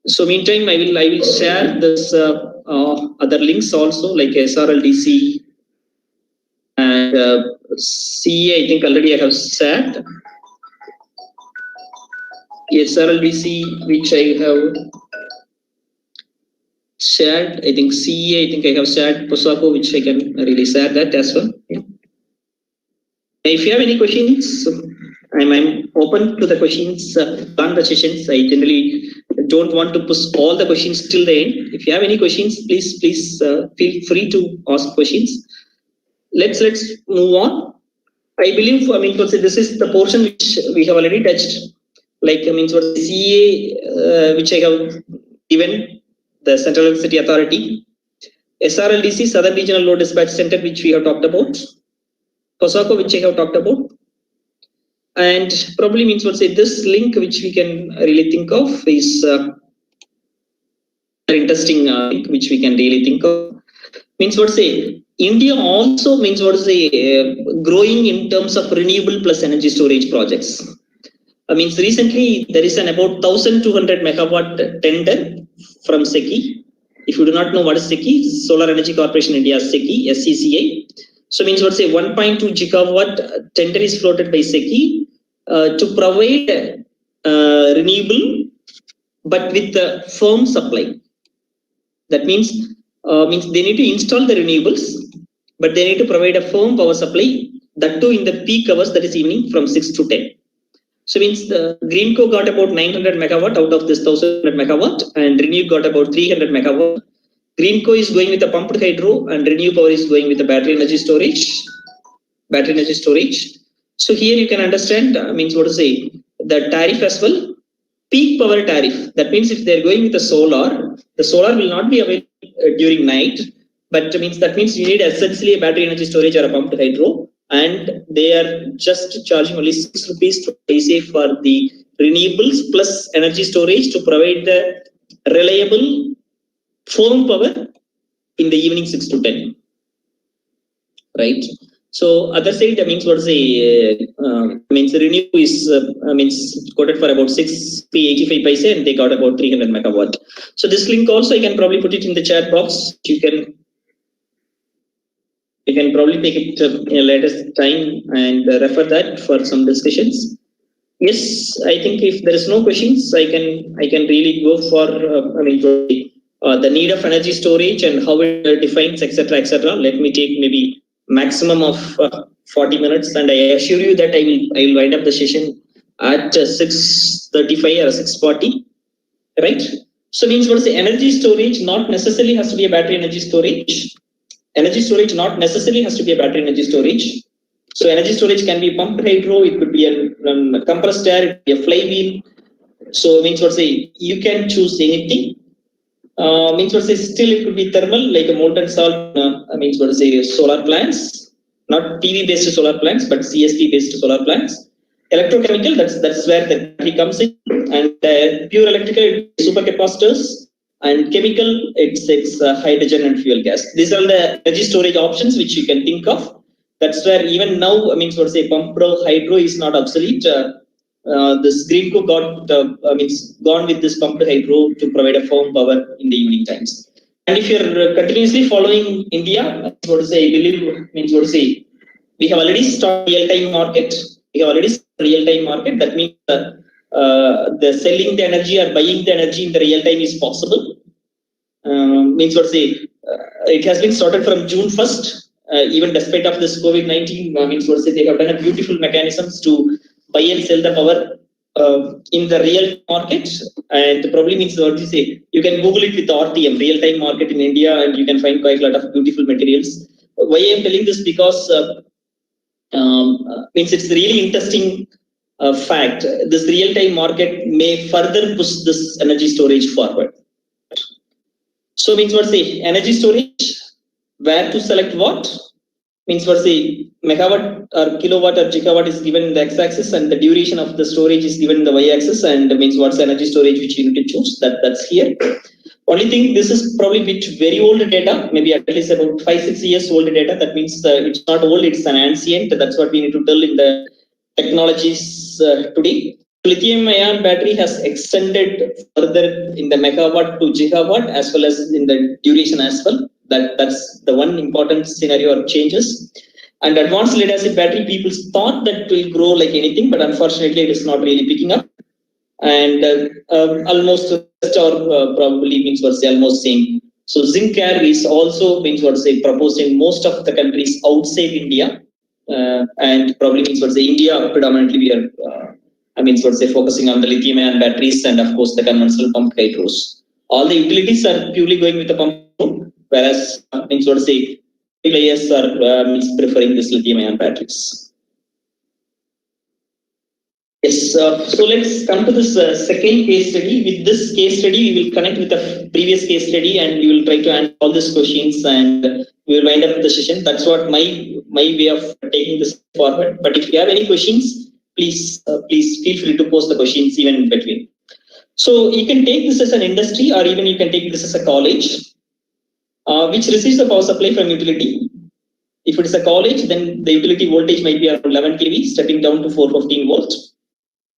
So meantime, I will share this other links also, like SRLDC and CA. I think already I have shared. SRLDC, which I have shared. I think CA. I think I have shared POSACO, which I can really share that as well. Yeah. If you have any questions, I'm open to the questions on the sessions. I generally don't want to push all the questions till the end. If you have any questions, please feel free to ask questions. Let's move on. I believe, this is the portion which we have already touched. Like, CA, which I have given, the Central Electricity Authority, SRLDC, Southern Regional Load Dispatch Center, which we have talked about, POSACO, which I have talked about, and probably this link which we can really think of is an interesting link which we can really think of. India also growing in terms of renewable plus energy storage projects. Recently there is an about 1,200 megawatt tender from SECI. If you do not know what is SECI, Solar Energy Corporation India, SECI, SCCI. So 1.2 gigawatt tender is floated by SECI to provide renewable, but with the firm supply. That means they need to install the renewables, but they need to provide a firm power supply, that too in the peak hours, that is evening from 6 to 10. So the Greenco got about 900 megawatt out of this 1,000 megawatt, and Renew got about 300 megawatt. Greenco is going with the pumped hydro, and Renew Power is going with the battery energy storage. So here you can understand, the tariff as well. Peak power tariff. That means if they're going with the solar will not be available during night, but that means you need essentially a battery energy storage or a pumped hydro, and they are just charging only 6 rupees to say for the renewables plus energy storage to provide the reliable firm power in the evening 6 to 10. Right? So other side, Renew is quoted for about 6p85 paise, and they got about 300 megawatt. So this link also I can probably put it in the chat box. You can probably take it in a later time and refer that for some discussions. Yes, I think if there is no questions, I can really go for the need of energy storage and how it defines, etc. Let me take maybe maximum of 40 minutes, and I assure you that I will wind up the session at 6:35 or 6:40. Right? So energy storage not necessarily has to be a battery energy storage. Energy storage not necessarily has to be a battery energy storage. So energy storage can be pumped hydro, it could be a compressed air, it could be a flywheel. So you can choose anything. Still it could be thermal, like a molten salt, solar plants, not PV based solar plants, but CSP based solar plants. Electrochemical, that's where the battery comes in, and pure electrical, supercapacitors, and chemical, it's hydrogen and fuel gas. These are the energy storage options which you can think of. That's where even now, pumped hydro is not obsolete. This Greenco gone with this pumped hydro to provide a firm power in the evening times. And if you're continuously following India, I believe we have already started real-time market. That means the selling the energy or buying the energy in the real time is possible. It has been started from June 1st. Even despite of this COVID-19, they have done a beautiful mechanisms to buy and sell the power in the real market, and probably you can Google it with RTM, real-time market in India, and you can find quite a lot of beautiful materials. Why I am telling this, because it's really interesting fact. This real-time market may further push this energy storage forward. So energy storage where to select what? Means what's the megawatt or kilowatt or gigawatt is given in the x-axis, and the duration of the storage is given in the y-axis, and means what's the energy storage which you need to choose. That's here. Only thing, this is probably bit very old data, maybe at least about 5-6 years old data. That means it's not old, it's an ancient. That's what we need to tell in the technologies today. Lithium-ion battery has extended further in the megawatt to gigawatt as well as in the duration as well. That's the one important scenario or changes. And advanced lead acid battery, people thought that it will grow like anything, but unfortunately it is not really picking up. And almost or probably means what's almost same. So zinc air is also means what's proposed in most of the countries outside India, and probably means what's India predominantly we are focusing on the lithium-ion batteries and of course the conventional pumped hydros. All the utilities are purely going with the pump, whereas players are preferring this lithium-ion batteries. Yes, so let's come to this second case study. With this case study, we will connect with the previous case study and we will try to answer all these questions and we will wind up the session. That's what my way of taking this forward. But if you have any questions, please feel free to post the questions even in between. So you can take this as an industry or even you can take this as a college, which receives the power supply from utility. If it is a college, then the utility voltage might be around 11 kV, stepping down to 415 volts.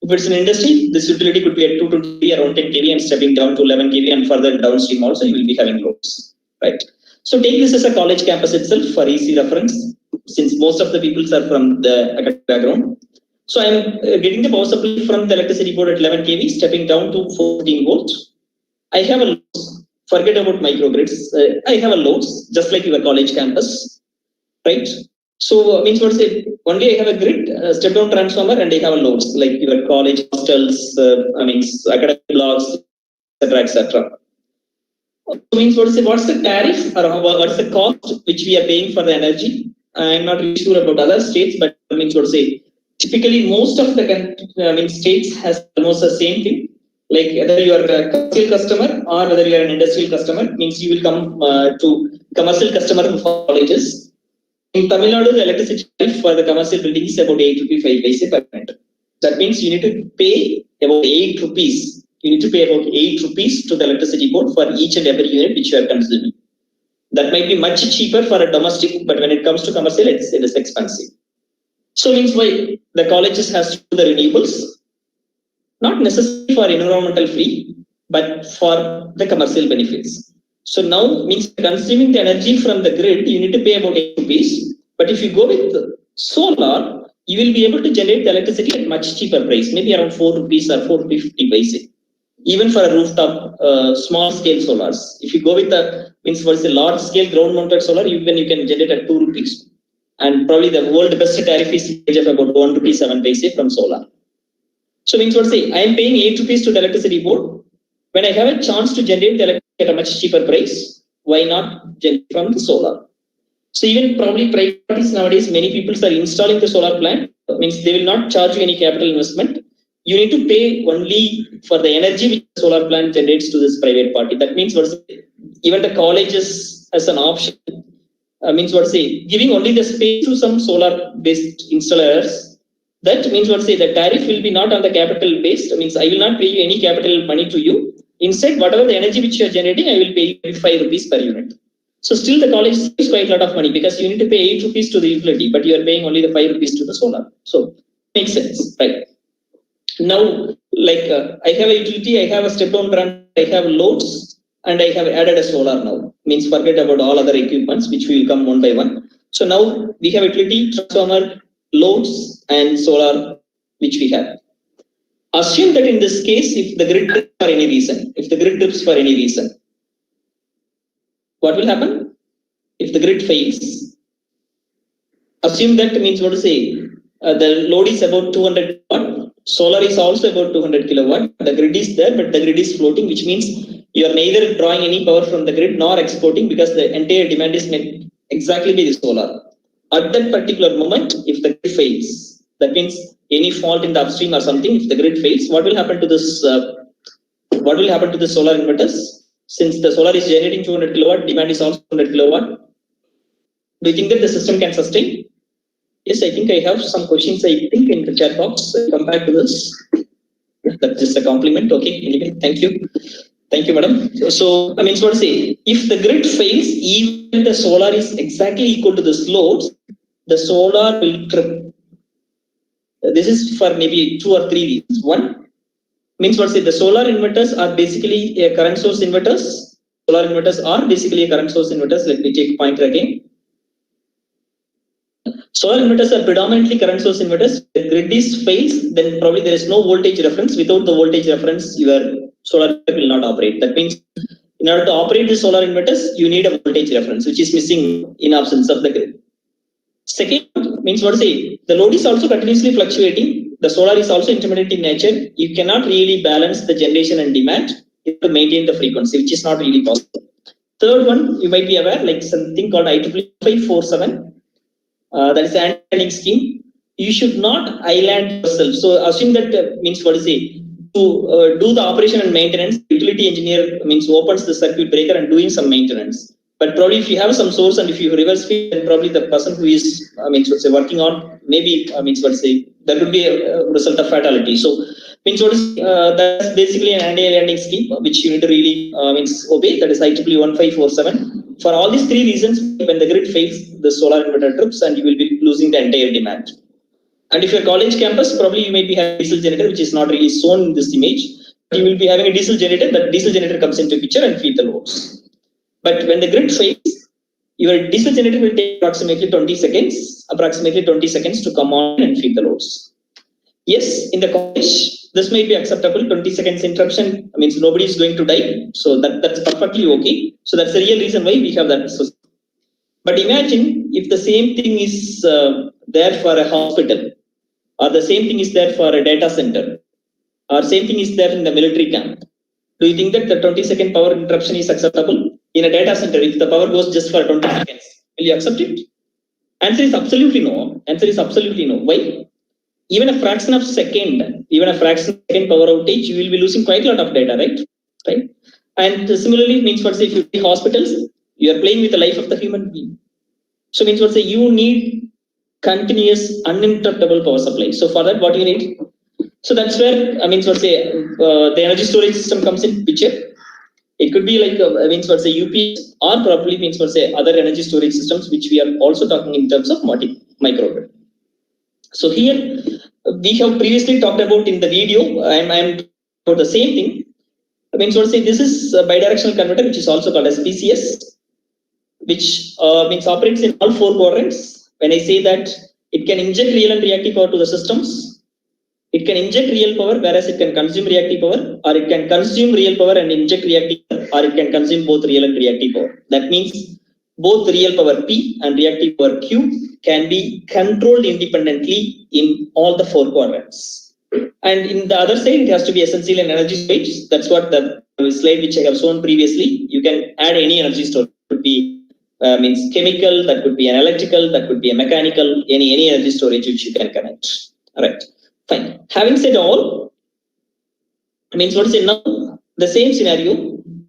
If it's an industry, this utility could be at 220 kV, around 10 kV and stepping down to 11 kV and further downstream also you will be having loads, right? So take this as a college campus itself for easy reference, since most of the people are from the academic background. So I'm getting the power supply from the electricity board at 11 kV, stepping down to 14 volts. I have a loads. Forget about microgrids. I have a loads, just like your college campus, right? So means what is it? Only I have a grid, step down transformer, and I have a loads like your college hostels, academic blocks, etc. So means what is it? What's the tariff or what's the cost which we are paying for the energy? I'm not really sure about other states, but means what to say. Typically, most of the states has almost the same thing. Like whether you are a commercial customer or whether you are an industrial customer, means you will come to commercial customer for colleges. In Tamil Nadu, the electricity tariff for the commercial building is about 8 rupees 5 paise per unit. That means you need to pay about 8 rupees. You need to pay about 8 rupees to the electricity board for each and every unit which you are consuming. That might be much cheaper for a domestic, but when it comes to commercial, it is expensive. So means why the colleges has to do the renewables, not necessarily for environmental free, but for the commercial benefits. So now means consuming the energy from the grid, you need to pay about 8 rupees. But if you go with solar, you will be able to generate the electricity at much cheaper price, maybe around 4 rupees or 450 paise. Even for a rooftop, small scale solars. If you go with the means for the large scale ground mounted solar, even you can generate at 2 rupees. And probably the world best tariff is of about 1 rupee 7 paise from solar. So means what say, I am paying 8 rupees to the electricity board. When I have a chance to generate the electricity at a much cheaper price, why not generate from the solar? So even probably priorities nowadays, many people are installing the solar plant. That means they will not charge you any capital investment. You need to pay only for the energy which the solar plant generates to this private party. That means what even the colleges as an option means what say, giving only the space to some solar based installers. That means what say, the tariff will be not on the capital based. Means I will not pay you any capital money to you. Instead, whatever the energy which you are generating, I will pay you 5 rupees per unit. So still the college saves quite a lot of money because you need to pay 8 rupees to the utility, but you are paying only the 5 rupees to the solar. So makes sense, right? Now, like I have a utility, I have a step down brand, I have loads, and I have added a solar now. Means forget about all other equipments which will come one by one. So now we have utility, transformer, loads, and solar which we have. Assume that in this case, if the grid trips for any reason, what will happen? If the grid fails, assume that means what to say, the load is about 200 watt, solar is also about 200 kilowatt, the grid is there, but the grid is floating, which means you are neither drawing any power from the grid nor exporting because the entire demand is met exactly by the solar. At that particular moment, if the grid fails, that means any fault in the upstream or something, if the grid fails, what will happen to this? What will happen to the solar inverters? Since the solar is generating 200 kilowatt, demand is also 200 kilowatt. Do you think that the system can sustain? Yes, I think I have some questions, I think, in the chat box. I'll come back to this. That's just a compliment. Okay, thank you. Thank you, madam. So, I mean, what to say, if the grid fails, even the solar is exactly equal to this load, the solar will trip. This is for maybe 2 or 3 reasons. One, means what to say, the solar inverters are basically a current source inverters. Solar inverters are basically a current source inverters. Let me take pointer again. Solar inverters are predominantly current source inverters. If the grid is fails, then probably there is no voltage reference. Without the voltage reference, your solar will not operate. That means in order to operate the solar inverters, you need a voltage reference, which is missing in absence of the grid. Second, means what to say, the load is also continuously fluctuating. The solar is also intermittent in nature. You cannot really balance the generation and demand to maintain the frequency, which is not really possible. Third one, you might be aware, like something called IEEE 547. That is an anti-aliasing scheme. You should not island yourself. So assume that means what to say, to do the operation and maintenance, utility engineer means opens the circuit breaker and doing some maintenance. But probably if you have some source and if you reverse feed, then probably the person who is means what to say working on maybe means what to say that would be a result of fatality. So means what is that's basically an anti-aliasing scheme which you need to really means obey. That is IEEE 1547. For all these 3 reasons, when the grid fails, the solar inverter trips and you will be losing the entire demand. And if you're college campus, probably you may be having a diesel generator, which is not really shown in this image. You will be having a diesel generator. That diesel generator comes into picture and feed the loads. But when the grid fails, your diesel generator will take approximately 20 seconds to come on and feed the loads. Yes, in the college, this might be acceptable. 20 seconds interruption means nobody is going to die. So that's perfectly okay. So that's the real reason why we have that system. But imagine if the same thing is there for a hospital, or the same thing is there for a data center, or same thing is there in the military camp. Do you think that the 20-second power interruption is acceptable? In a data center, if the power goes just for 20 seconds, will you accept it? Answer is absolutely no. Why? Even a fraction of second power outage, you will be losing quite a lot of data, right? And similarly, it means what say, if you see hospitals, you are playing with the life of the human being. So means what say, you need continuous uninterruptible power supply. So for that, what you need? So that's where means what say the energy storage system comes in picture. It could be like means what say UPS or probably means what say other energy storage systems, which we are also talking in terms of microgrid. So here we have previously talked about in the video. I'm about the same thing. I mean, so to say this is a bidirectional converter, which is also called as PCS, which means operates in all 4 quadrants. When I say that it can inject real and reactive power to the systems, it can inject real power, whereas it can consume reactive power, or it can consume real power and inject reactive power, or it can consume both real and reactive power. That means both real power P and reactive power Q can be controlled independently in all the 4 quadrants. And in the other side, it has to be essential in energy storage. That's what the slide which I have shown previously. You can add any energy storage. It could be means chemical, that could be an electrical, that could be a mechanical, any energy storage which you can connect. All right. Fine. Having said all, means what to say now, the same scenario,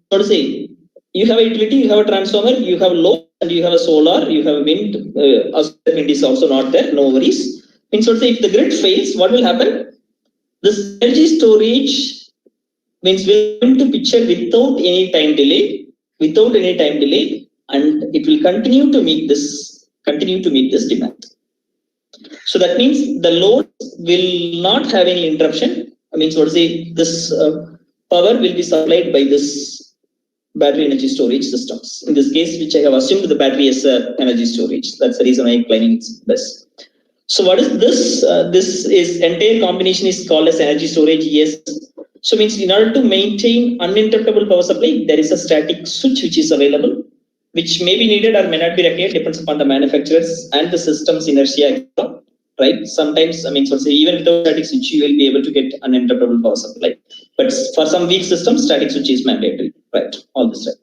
what to say, you have a utility, you have a transformer, you have a load, and you have a solar, you have a wind, wind is also not there, no worries. Means what to say, if the grid fails, what will happen? This energy storage means will come to picture without any time delay, and it will continue to meet this demand. So that means the load will not have any interruption. I mean, so to say, this power will be supplied by this battery energy storage systems. In this case, which I have assumed the battery is energy storage. That's the reason I'm claiming it's this. So what is this? This is entire combination is called as energy storage. Yes. So means in order to maintain uninterruptible power supply, there is a static switch which is available, which may be needed or may not be required, depends upon the manufacturers and the system's inertia. Right? Sometimes, I mean, so say even without static switch, you will be able to get uninterruptible power supply. But for some weak systems, static switch is mandatory. Right? All this right.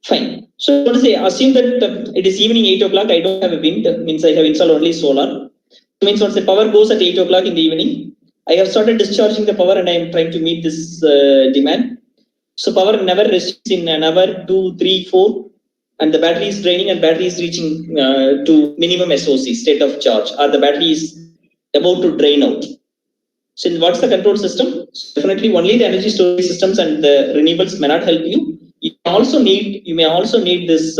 Fine. So what to say? Assume that it is evening 8 o'clock. I don't have a wind. Means I have installed only solar. Means what the power goes at 8 o'clock in the evening. I have started discharging the power and I am trying to meet this demand. So power never rests in an hour, 2, 3, 4. and the battery is draining and battery is reaching to minimum SOC, state of charge, or the battery is about to drain out. So what's the control system? Definitely only the energy storage systems and the renewables may not help you. You may also need this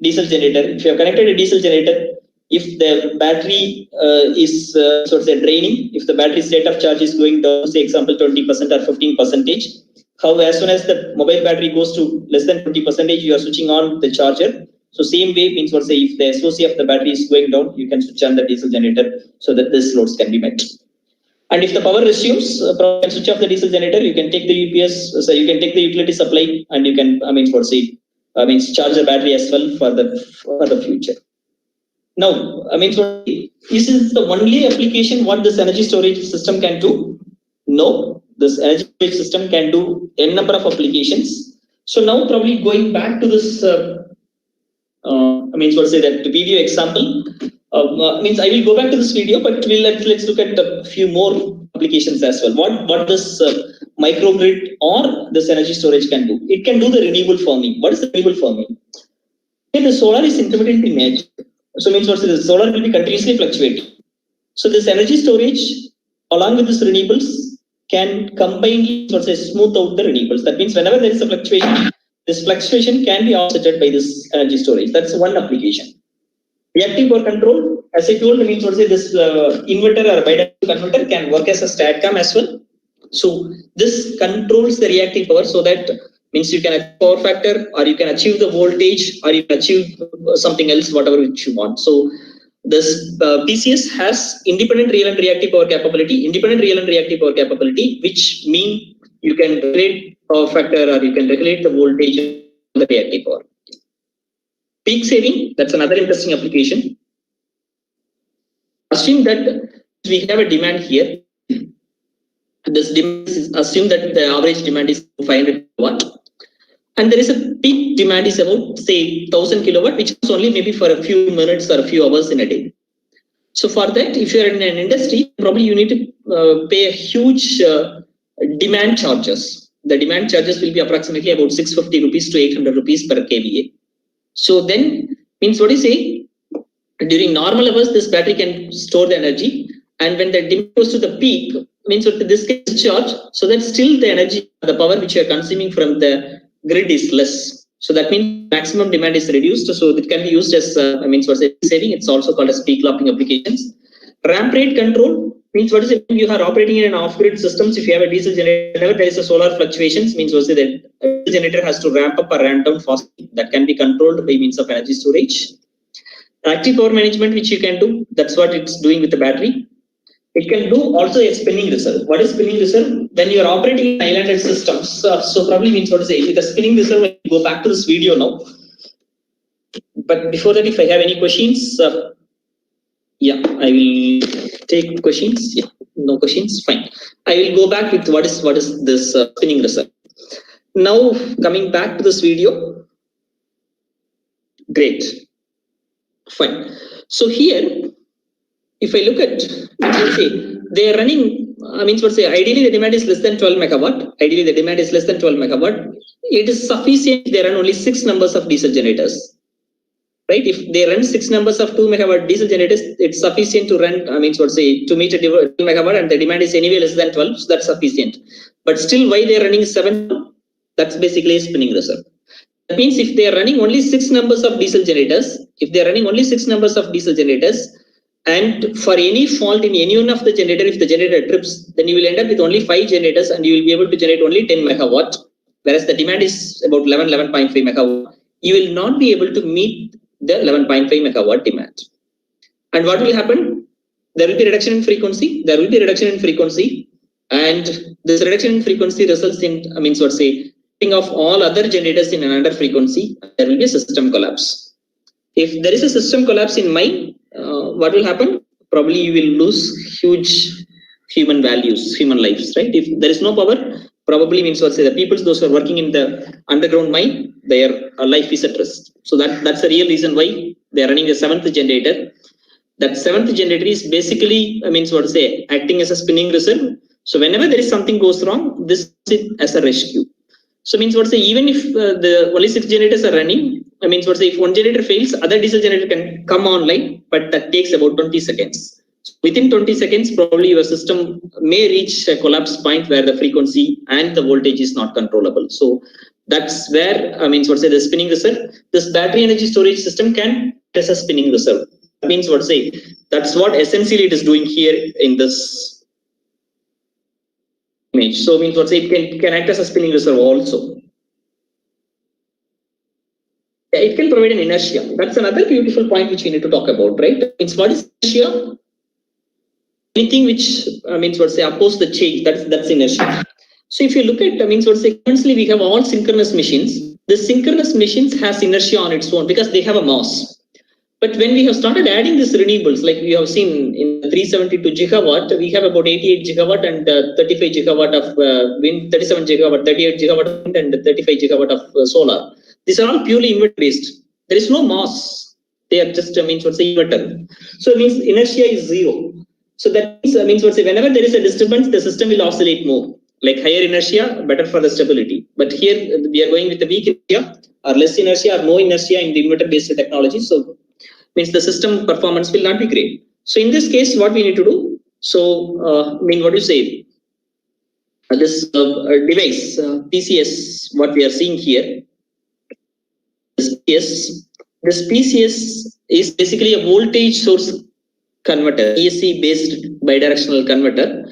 diesel generator. If you have connected a diesel generator, if the battery is sort of draining, if the battery state of charge is going down, say example 20% or 15%, how as soon as the mobile battery goes to less than 20%, you are switching on the charger. So same way means what say if the SOC of the battery is going down, you can switch on the diesel generator so that this loads can be met. And if the power resumes, you can switch off the diesel generator. You can take the UPS, so you can take the utility supply, and you can, charge the battery as well for the future. Now, this is the only application what this energy storage system can do. No, this energy storage system can do n number of applications. So now, probably going back to this, that video example. I will go back to this video, but let's look at a few more applications as well. What this microgrid or this energy storage can do? It can do the renewable firming. What is the renewable firming? Okay, the solar is intermittent in nature. So the solar will be continuously fluctuating. So this energy storage along with this renewables can combinedly smooth out the renewables. That means whenever there is a fluctuation, this fluctuation can be offset by this energy storage. That's one application. Reactive power control, as I told, means this inverter or bidirectional converter can work as a STATCOM as well. So this controls the reactive power, so that means you can achieve power factor, or you can achieve the voltage, or you can achieve something else, whatever which you want. So this PCS has independent real and reactive power capability. Independent real and reactive power capability, which mean you can regulate power factor, or you can regulate the voltage of the reactive power. Peak saving, that's another interesting application. Assume that we have a demand here. This demand is assume that the average demand is 500 kilowatt, and there is a peak demand is about say 1000 kilowatt, which is only maybe for a few minutes or a few hours in a day. So for that, if you are in an industry, probably you need to pay a huge demand charges. The demand charges will be approximately about 650 rupees to 800 rupees per kVA. So then means what you say, during normal hours, this battery can store the energy, and when the demand goes to the peak, means what this gets charged, so that still the energy, the power which you are consuming from the grid is less. So that means maximum demand is reduced. So it can be used as saving. It's also called as peak lopping applications. Ramp rate control means what is it? You are operating in an off-grid systems. If you have a diesel generator, whenever there is a solar fluctuations, means what is it? That the generator has to ramp up or ramp down fast. That can be controlled by means of energy storage. Active power management, which you can do. That's what it's doing with the battery. It can do also a spinning reserve. What is spinning reserve? When you are operating in islanded systems, so probably means what is it? With the spinning reserve, when you go back to this video now. But before that, if I have any questions, yeah, I will take questions. Yeah, no questions. Fine. I will go back with what is this spinning reserve. Now coming back to this video. Great. Fine. So here, if I look at, they are running. Ideally the demand is less than 12 megawatt. Ideally the demand is less than 12 megawatt. It is sufficient. They run only 6 numbers of diesel generators. Right? If they run 6 numbers of 2 megawatt diesel generators, it's sufficient to run, to meet a 12 megawatt, and the demand is anyway less than 12, so that's sufficient. But still, why they're running 7? That's basically a spinning reserve. That means if they're running only 6 numbers of diesel generators, and for any fault in any one of the generator, if the generator trips, then you will end up with only 5 generators, and you will be able to generate only 10 megawatt, whereas the demand is about 11.5 megawatt. You will not be able to meet the 11.5 megawatt demand. And what will happen? There will be reduction in frequency. And this reduction in frequency results in, of all other generators in another frequency. There will be a system collapse. If there is a system collapse in mine, what will happen? Probably you will lose huge human values, human lives, right? If there is no power, probably the people, those who are working in the underground mine, their life is at risk. So that's the real reason why they are running the 7th generator. That 7th generator is basically, acting as a spinning reserve. So whenever there is something goes wrong, this is as a rescue. So means what say, even if the only 6 generators are running, means what say, if one generator fails, other diesel generator can come online, but that takes about 20 seconds. So within 20 seconds, probably your system may reach a collapse point where the frequency and the voltage is not controllable. So that's where, means what say, the spinning reserve, this battery energy storage system can test a spinning reserve. That means what say, that's what essentially it is doing here in this image. So means what say, it can act as a spinning reserve also. It can provide an inertia. That's another beautiful point which we need to talk about, right? Means what is inertia? Anything which means what say, oppose the change, that's inertia. So if you look at means what say, currently we have all synchronous machines. The synchronous machines has inertia on its own because they have a mass. But when we have started adding these renewables, like we have seen in 372 gigawatt, we have about 88 gigawatt and 35 gigawatt of wind, 37 gigawatt, 38 gigawatt of wind and 35 gigawatt of solar. These are all purely inverter based. There is no mass. They are just means what say, inverter. So it means inertia is 0. So that means what say, whenever there is a disturbance, the system will oscillate more. Like higher inertia, better for the stability. But here we are going with the weak inertia or less inertia or no inertia in the inverter based technology. So means the system performance will not be great. So in this case, what we need to do? So what do you say? This device, PCS, what we are seeing here. This PCS is basically a voltage source converter, ESC based bidirectional converter.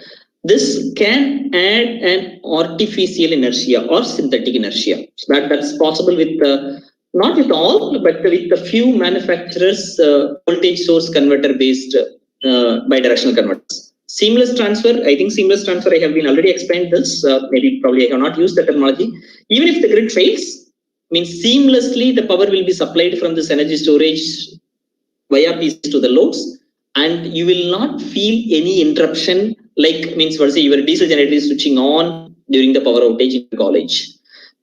This can add an artificial inertia or synthetic inertia. So that's possible with not with all, but with a few manufacturers voltage source converter based bidirectional converters. Seamless transfer, I think seamless transfer, I have been already explained this, maybe probably I have not used the terminology. Even if the grid fails, means seamlessly the power will be supplied from this energy storage via PCs to the loads, and you will not feel any interruption, like means what say, your diesel generator is switching on during the power outage in college.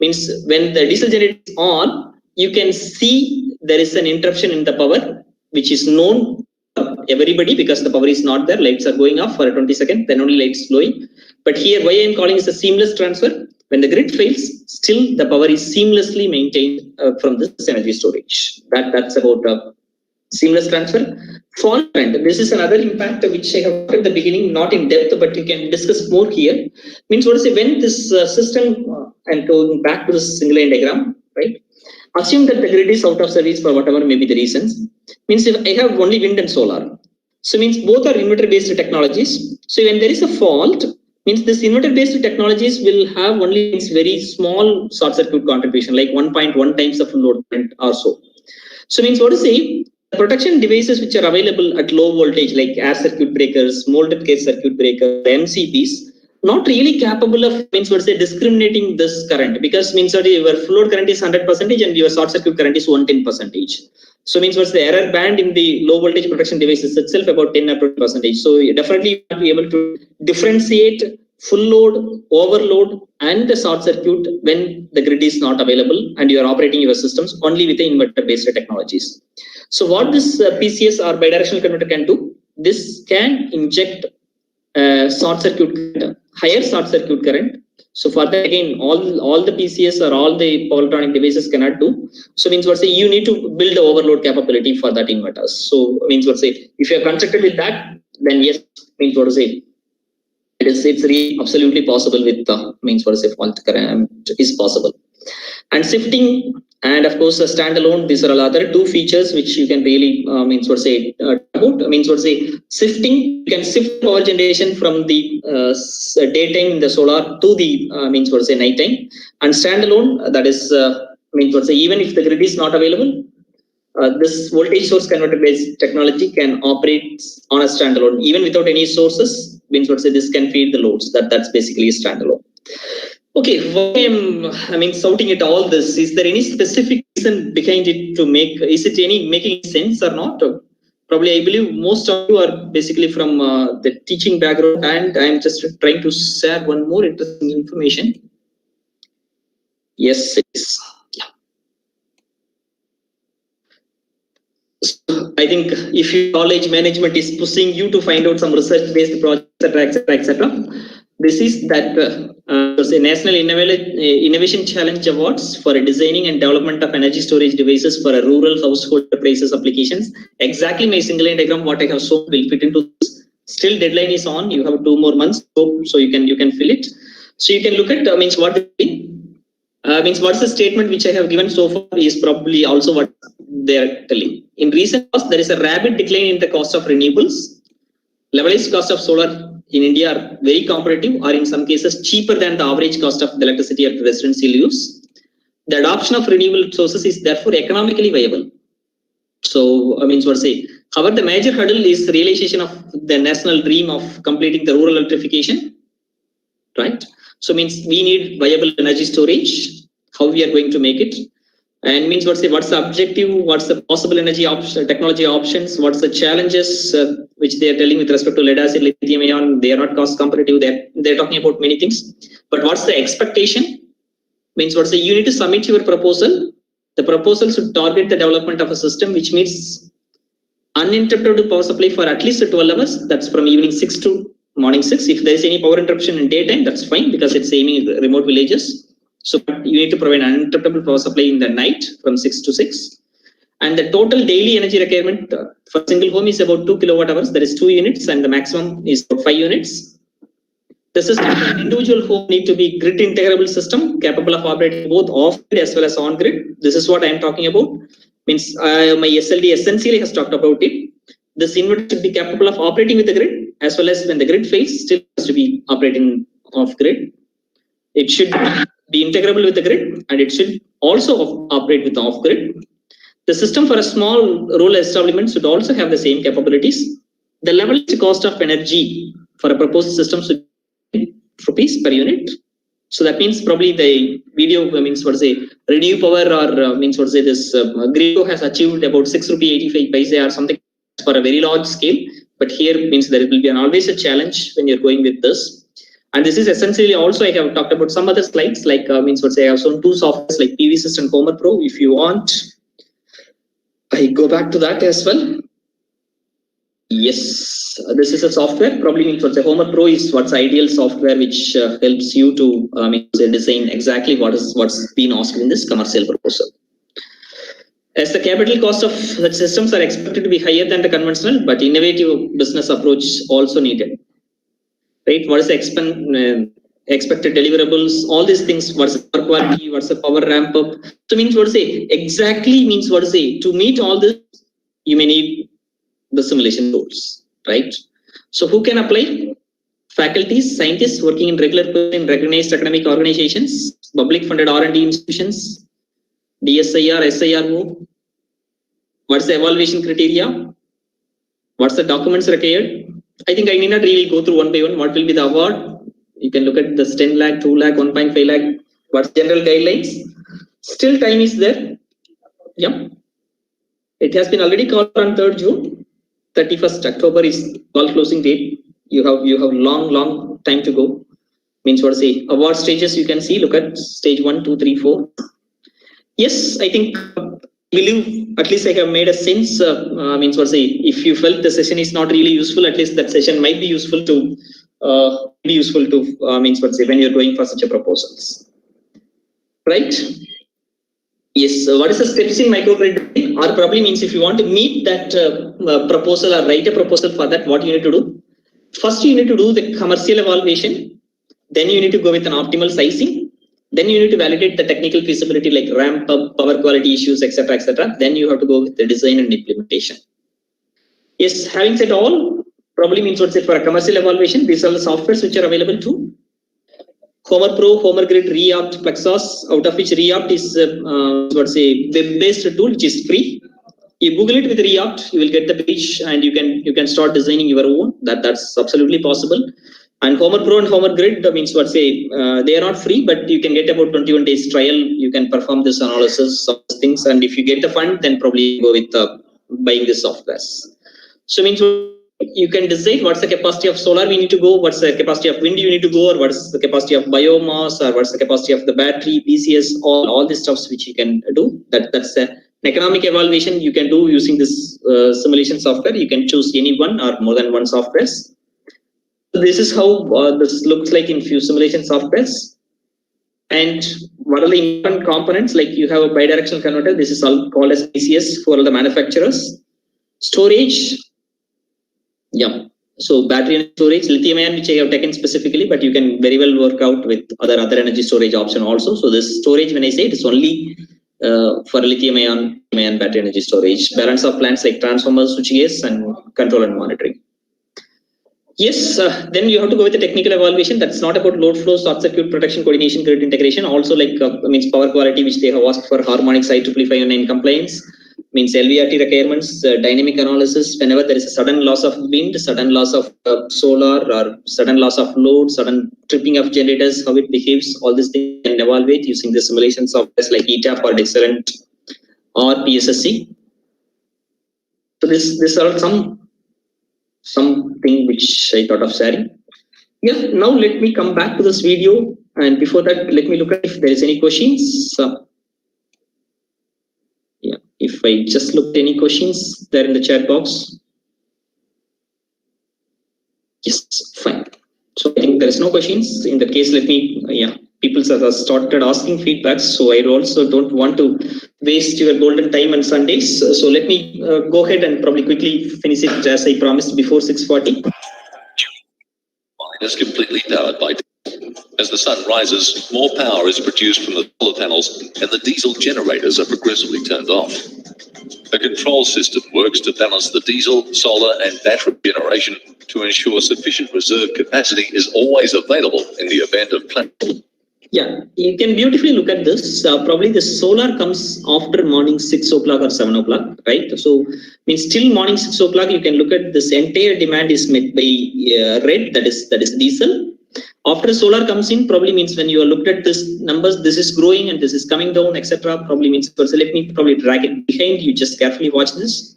Means when the diesel generator is on, you can see there is an interruption in the power, which is known to everybody because the power is not there, lights are going off for 20 seconds, then only lights glowing. But here, why I am calling is a seamless transfer. When the grid fails, still the power is seamlessly maintained from this energy storage. That's about seamless transfer. Fault current. This is another impact which I have talked at the beginning, not in depth, but we can discuss more here. Means what to say, when this system, and going back to the single line diagram, right? Assume that the grid is out of service for whatever may be the reasons. Means if I have only wind and solar. So means both are inverter based technologies. So when there is a fault, means this inverter based technologies will have only very small short circuit contribution, like 1.1 times of load current or so. So means what to say, the protection devices which are available at low voltage, like air circuit breakers, molded case circuit breakers, MCBs, not really capable of means what say discriminating this current, because means what your load current is 100% and your short circuit current is 110%. So means what's the error band in the low voltage protection devices itself about 10 or 20%. So you definitely not be able to differentiate full load, overload, and the short circuit when the grid is not available and you are operating your systems only with the inverter based technologies. So what this PCS or bidirectional converter can do, this can inject short circuit current, higher short circuit current. So for that again, all the PCS or all the power electronic devices cannot do. So means what say you need to build the overload capability for that inverters. So means what say if you are constructed with that, then yes, means what to say it's really absolutely possible with means what to say fault current is possible. And shifting and of course a standalone, these are all other two features which you can really means what say about means what say shifting. You can shift power generation from the daytime in the solar to the means what say nighttime. And standalone, that is means what say even if the grid is not available, this voltage source converter based technology can operate on a standalone even without any sources. Means what say this can feed the loads. That's basically a standalone. Okay, why I mean shouting at all this? Is there any specific reason behind it to make? Is it any making sense or not? Probably, I believe most of you are basically from the teaching background, and I am just trying to share one more interesting information. Yes, it is. Yeah. So I think if your college management is pushing you to find out some research-based projects, etc., etc., etc., This is that a National Innovation Challenge Awards for designing and development of energy storage devices for a rural household appliances applications. Exactly my single line diagram what I have shown will fit into this. Still deadline is on. You have 2 more months, so you can fill it. So you can look at what's the statement which I have given so far is probably also what they are telling. In recent past, there is a rapid decline in the cost of renewables. Levelized cost of solar in India are very competitive, or in some cases cheaper than the average cost of the electricity at residential use. The adoption of renewable sources is therefore economically viable. So, however, the major hurdle is the realization of the national dream of completing the rural electrification, right? So, we need viable energy storage. How we are going to make it, and what's the objective? What's the possible energy technology options? What's the challenges which they are telling with respect to lead acid, lithium ion? They are not cost competitive. They're talking about many things. But what's the expectation? You need to submit your proposal. The proposal should target the development of a system which meets uninterrupted power supply for at least 12 hours. That's from evening 6 to morning 6. If there is any power interruption in daytime, that's fine because it's aiming at remote villages. So you need to provide uninterruptible power supply in the night from 6 to 6. And the total daily energy requirement for a single home is about 2 kilowatt hours. There is 2 units and the maximum is 5 units. The system for an individual home need to be grid integrable system capable of operating both off-grid as well as on-grid. This is what I am talking about. My SLD essentially has talked about it. This inverter should be capable of operating with the grid as well as when the grid fails, still has to be operating off-grid. It should be integrable with the grid and it should also operate with the off-grid. The system for a small rural establishment should also have the same capabilities. The levelized cost of energy for a proposed system should be rupees per unit. So that means probably the video renew power or this Grego has achieved about 6 rupee 85 paise or something for a very large scale. But here there will be always a challenge when you're going with this. And this is essentially also I have talked about some other slides like I have shown 2 softwares like PV System Homer Pro. If you want, I go back to that as well. Yes, this is a software. Probably Homer Pro is what's ideal software which helps you to design exactly what's been asked in this commercial proposal. As the capital cost of such systems are expected to be higher than the conventional, but innovative business approach also needed. Right? What is the expected deliverables? All these things. What's the power quality? What's the power ramp up? So to meet all this, you may need the simulation tools, right? So who can apply? Faculties, scientists working in recognized academic organizations, public funded R&D institutions, DSIR, SIRO. What's the evaluation criteria? What's the documents required? I think I need not really go through one by one. What will be the award? You can look at this 10 lakh, 2 lakh, 1.5 lakh. What's general guidelines? Still time is there. Yeah. It has been already called on 3rd June. 31st October is call closing date. You have long time to go. Award stages you can see. Look at stage 1, 2, 3, 4. Yes, I think believe at least I have made a sense. If you felt the session is not really useful, at least that session might be useful to when you're going for such a proposals, right? Yes. What is the steps in microgrid? Or probably means if you want to meet that proposal or write a proposal for that, what you need to do? First, you need to do the commercial evaluation. Then you need to go with an optimal sizing. Then you need to validate the technical feasibility like ramp up, power quality issues, etc., etc. Then you have to go with the design and implementation. Yes, having said all, probably means for a commercial evaluation, these are the softwares which are available too. Homer Pro, Homer Grid, Reopt, Plexos, out of which Reopt is web-based tool which is free. You Google it with Reopt, you will get the page and you can start designing your own. That's absolutely possible. And Homer Pro and Homer Grid they are not free, but you can get about 21 days trial. You can perform this analysis of things, and if you get the fund, then probably go with buying the softwares. So you can decide what's the capacity of solar we need to go, what's the capacity of wind you need to go, or what's the capacity of biomass, or what's the capacity of the battery, PCS, all these stuffs which you can do. That's an economic evaluation you can do using this simulation software. You can choose any one or more than one softwares. this is how this looks like in few simulation softwares. And what are the important components? Like you have a bidirectional converter. This is all called as PCS for all the manufacturers. Storage. Yeah. So battery and storage, lithium ion, which I have taken specifically, but you can very well work out with other energy storage option also. So this storage, when I say it is only for lithium ion battery energy storage. Balance of plants like transformers, switchgears, and control and monitoring. Yes, then you have to go with the technical evaluation. That's not about load flow, short circuit protection, coordination, grid integration. Also, like means power quality, which they have asked for harmonics IEEE 509 compliance. Means LVRT requirements, dynamic analysis. Whenever there is a sudden loss of wind, sudden loss of solar, or sudden loss of load, sudden tripping of generators, how it behaves, all these things can evaluate using the simulation software like ETAP or Dexerent or PSSC. So this are something which I thought of sharing. Yeah, now let me come back to this video, and before that, let me look at if there is any questions. Yeah, if I just look at any questions there in the chat box. Yes, fine. So I think there is no questions. In that case, let me, people have started asking feedbacks, so I also don't want to waste your golden time on Sundays. So let me go ahead and probably quickly finish it as I promised before 6:40. Mine is completely powered by as the sun rises, more power is produced from the solar panels and the diesel generators are progressively turned off. A control system works to balance the diesel, solar and battery generation to ensure sufficient reserve capacity is always available in the event of plant. Yeah, you can beautifully look at this. Probably the solar comes after morning 6 o'clock or 7 o'clock, right? So, means till morning 6 o'clock, you can look at this entire demand is met by red, that is diesel. After solar comes in, probably means when you are looked at this numbers, this is growing and this is coming down, etc. Probably means, so let me probably drag it behind. You just carefully watch this.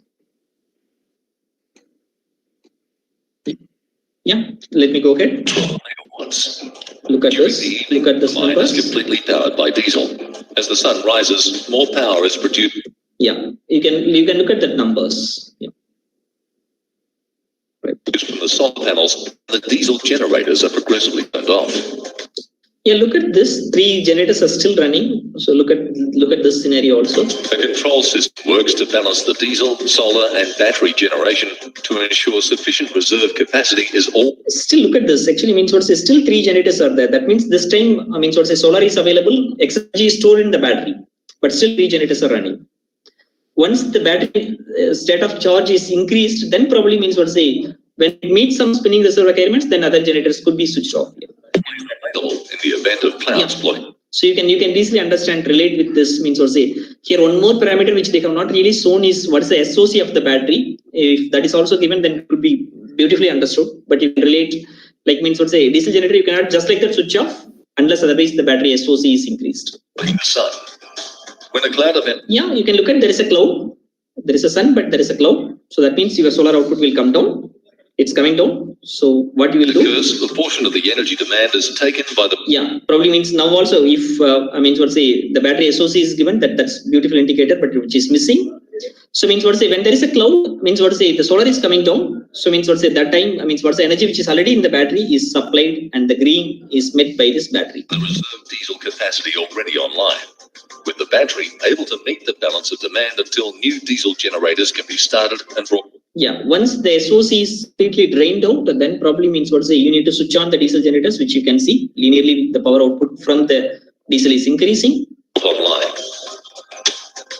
Yeah, let me go ahead. Look at this. Look at this Mine numbers. is completely powered by diesel. As the sun rises, more power is produced. Yeah, you can look at the numbers. Yeah. Right. From the solar panels, the diesel generators are progressively turned off. Yeah, look at this. 3 generators are still running. So look at this scenario also. A control system works to balance the diesel, solar and battery generation to ensure sufficient reserve capacity is all. Still look at this. Actually means what say still 3 generators are there. That means this time means what say solar is available, energy is stored in the battery, but still 3 generators are running. Once the battery state of charge is increased, then probably means what say when it meets some spinning reserve requirements, then other generators could be switched off. Yeah. In the event of clouds blowing. So you can easily understand, relate with this means what say here one more parameter which they have not really shown is what is the SOC of the battery. If that is also given, then it could be beautifully understood. But you can relate like means what say diesel generator you cannot just like that switch off unless otherwise the battery SOC is increased. The sun. When a cloud event. Yeah, you can look at there is a cloud. There is a sun, but there is a cloud. So that means your solar output will come down. It's coming down. So what you will do? Because the portion of the energy demand is taken by the. Yeah, probably means now also if what say the battery SOC is given, that's beautiful indicator, but which is missing. So means what say when there is a cloud means what say the solar is coming down. So means what say that time means what say energy which is already in the battery is supplied and the green is met by this battery. The reserve diesel capacity already online, with the battery able to meet the balance of demand until new diesel generators can be started and brought. Yeah, once the SOC is completely drained out, then probably means what say you need to switch on the diesel generators, which you can see linearly the power output from the diesel is increasing. Online.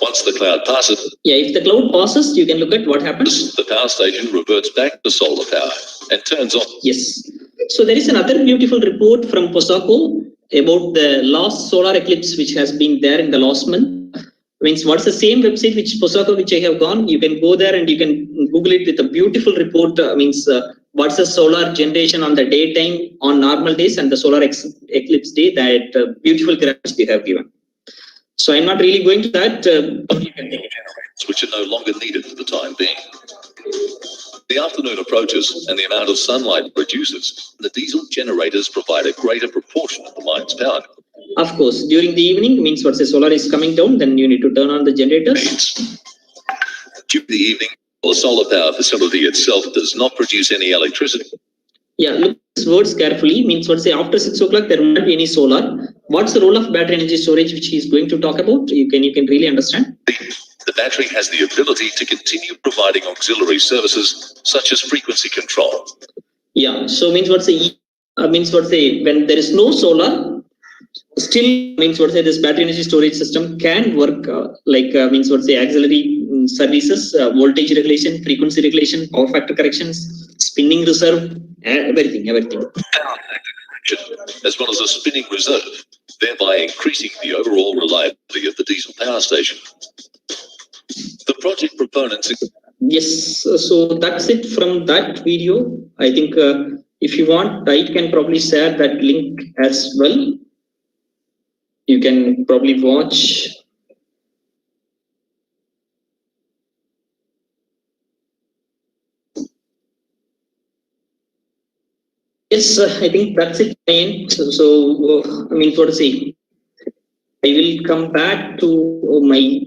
Once the cloud passes. Yeah, if the cloud passes, you can look at what happens. The power station reverts back to solar power and turns on. Yes. So there is another beautiful report from POSACO about the last solar eclipse which has been there in the last month. Means what's the same website which POSACO which I have gone, you can go there and you can Google it with a beautiful report. What's the solar generation on the daytime on normal days and the solar eclipse day, that beautiful graphs we have given. So I'm not really going to that. You can take it. Which are no longer needed for the time being. The afternoon approaches and the amount of sunlight reduces. The diesel generators provide a greater proportion of the mine's power. Of course, during the evening means what say solar is coming down, then you need to turn on the generators. During the evening, the solar power facility itself does not produce any electricity. Yeah, look at these words carefully. Means what say after 6 o'clock there won't be any solar. What's the role of battery energy storage, which he is going to talk about? You can really understand. The battery has the ability to continue providing auxiliary services such as frequency control. Yeah, so means what say when there is no solar, still means what say this battery energy storage system can work means what say auxiliary services, voltage regulation, frequency regulation, power factor corrections, spinning reserve, everything. As well as a spinning reserve, thereby increasing the overall reliability of the diesel power station. The project proponents... Yes, so that's it from that video. I think if you want, I can probably share that link as well. You can probably watch. Yes, I think that's it. I mean, for to say, I will come back to my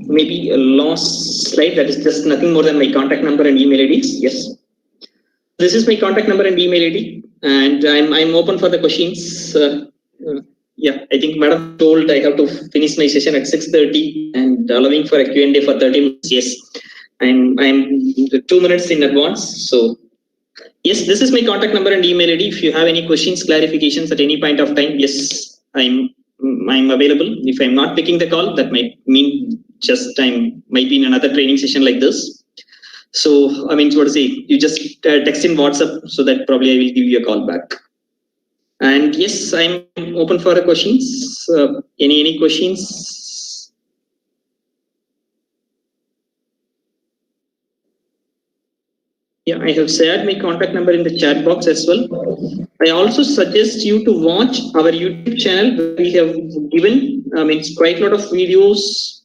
maybe a last slide. That is just nothing more than my contact number and email IDs. Yes, this is my contact number and email ID, and I'm open for the questions. Yeah, I think Madam told I have to finish my session at 6:30 and allowing for a Q&A for 30 minutes. Yes, I'm 2 minutes in advance. So yes, this is my contact number and email ID. If you have any questions, clarifications at any point of time, yes, I'm available. If I'm not picking the call, that might mean just might be in another training session like this. So I mean, what to say? You just text in WhatsApp, so that probably I will give you a call back. And yes, I'm open for questions. Any questions? Yeah, I have shared my contact number in the chat box as well. I also suggest you to watch our YouTube channel where we have given quite a lot of videos.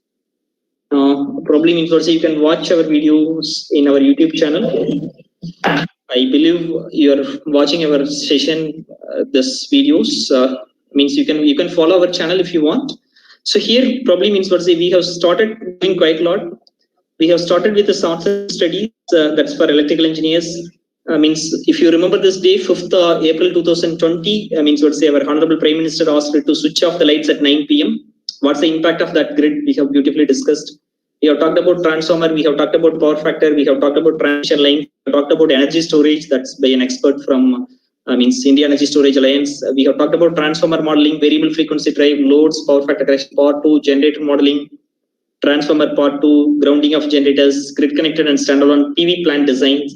Probably means also you can watch our videos in our YouTube channel. I believe you are watching our session. This videos means you can follow our channel if you want. So here probably means what say we have started doing quite a lot. We have started with the short studies that's for electrical engineers. Means if you remember this day, 5th April 2020, means what say our Honorable Prime Minister asked to switch off the lights at 9 p.m. What's the impact of that grid? We have beautifully discussed. We have talked about transformer, we have talked about power factor, we have talked about transmission line, we have talked about energy storage, that's by an expert from India Energy Storage Alliance. We have talked about transformer modeling, variable frequency drive, loads, power factor correction, part 2, generator modeling, transformer part 2, grounding of generators, grid connected and standalone PV plant designs.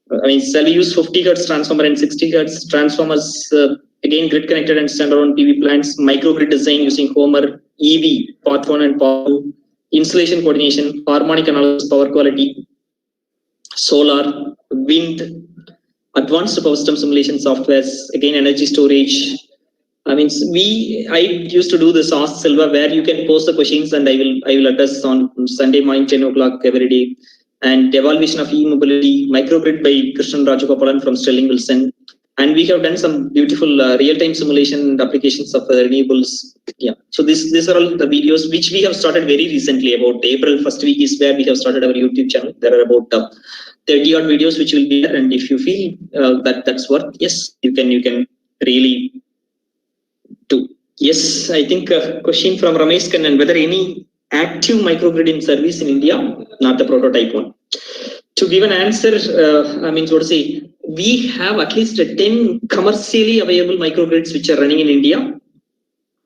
Shall we use 50 Hz transformer and 60 Hz transformers, again grid connected and standalone PV plants, microgrid design using Homer, EV, part 1 and part 2, insulation coordination, harmonic analysis, power quality, solar, wind, advanced power system simulation softwares, again energy storage. I used to do this Ask Silva where you can post the questions and I will address on Sunday morning 10 o'clock every day. And evaluation of e-mobility, microgrid by Krishnan Rajagopalan from Sterling Wilson. And we have done some beautiful real-time simulation and applications of renewables. Yeah. So these are all the videos which we have started very recently. About April first week is where we have started our YouTube channel. There are about 30 odd videos which will be there. And if you feel that's worth, yes, you can really do. Yes, I think a question from Ramesh Kannan, whether any active microgrid in service in India, not the prototype one. To give an answer, we have at least 10 commercially available microgrids which are running in India.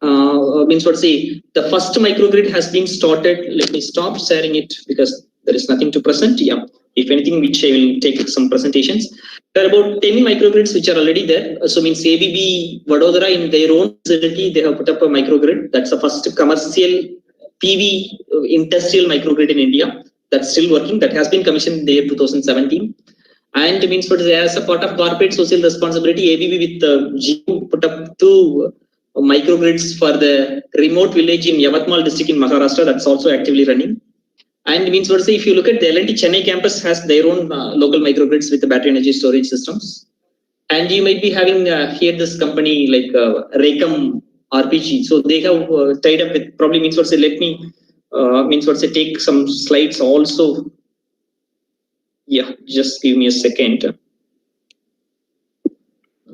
The first microgrid has been started. Let me stop sharing it because there is nothing to present. Yeah, if anything, which I will take some presentations. There are about 10 microgrids which are already there. So ABB Vadodara in their own facility, they have put up a microgrid. That's the first commercial PV industrial microgrid in India. That's still working. That has been commissioned in the year 2017. And as a part of corporate social responsibility, ABB with GU put up 2 microgrids for the remote village in Yavatmal district in Maharashtra. That's also actively running. And if you look at the L&T Chennai campus has their own local microgrids with the battery energy storage systems. And you might be having here this company like Rekam RPG. So they have tied up with probably let me take some slides also. Yeah, just give me a second.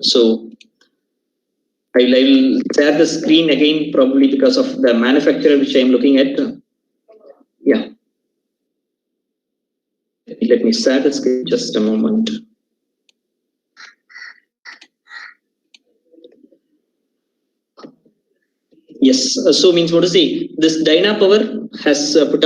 So I'll share the screen again, probably because of the manufacturer which I'm looking at. Yeah. Let me share the screen just a moment. Yes, so means what to say, this Dyna Power has put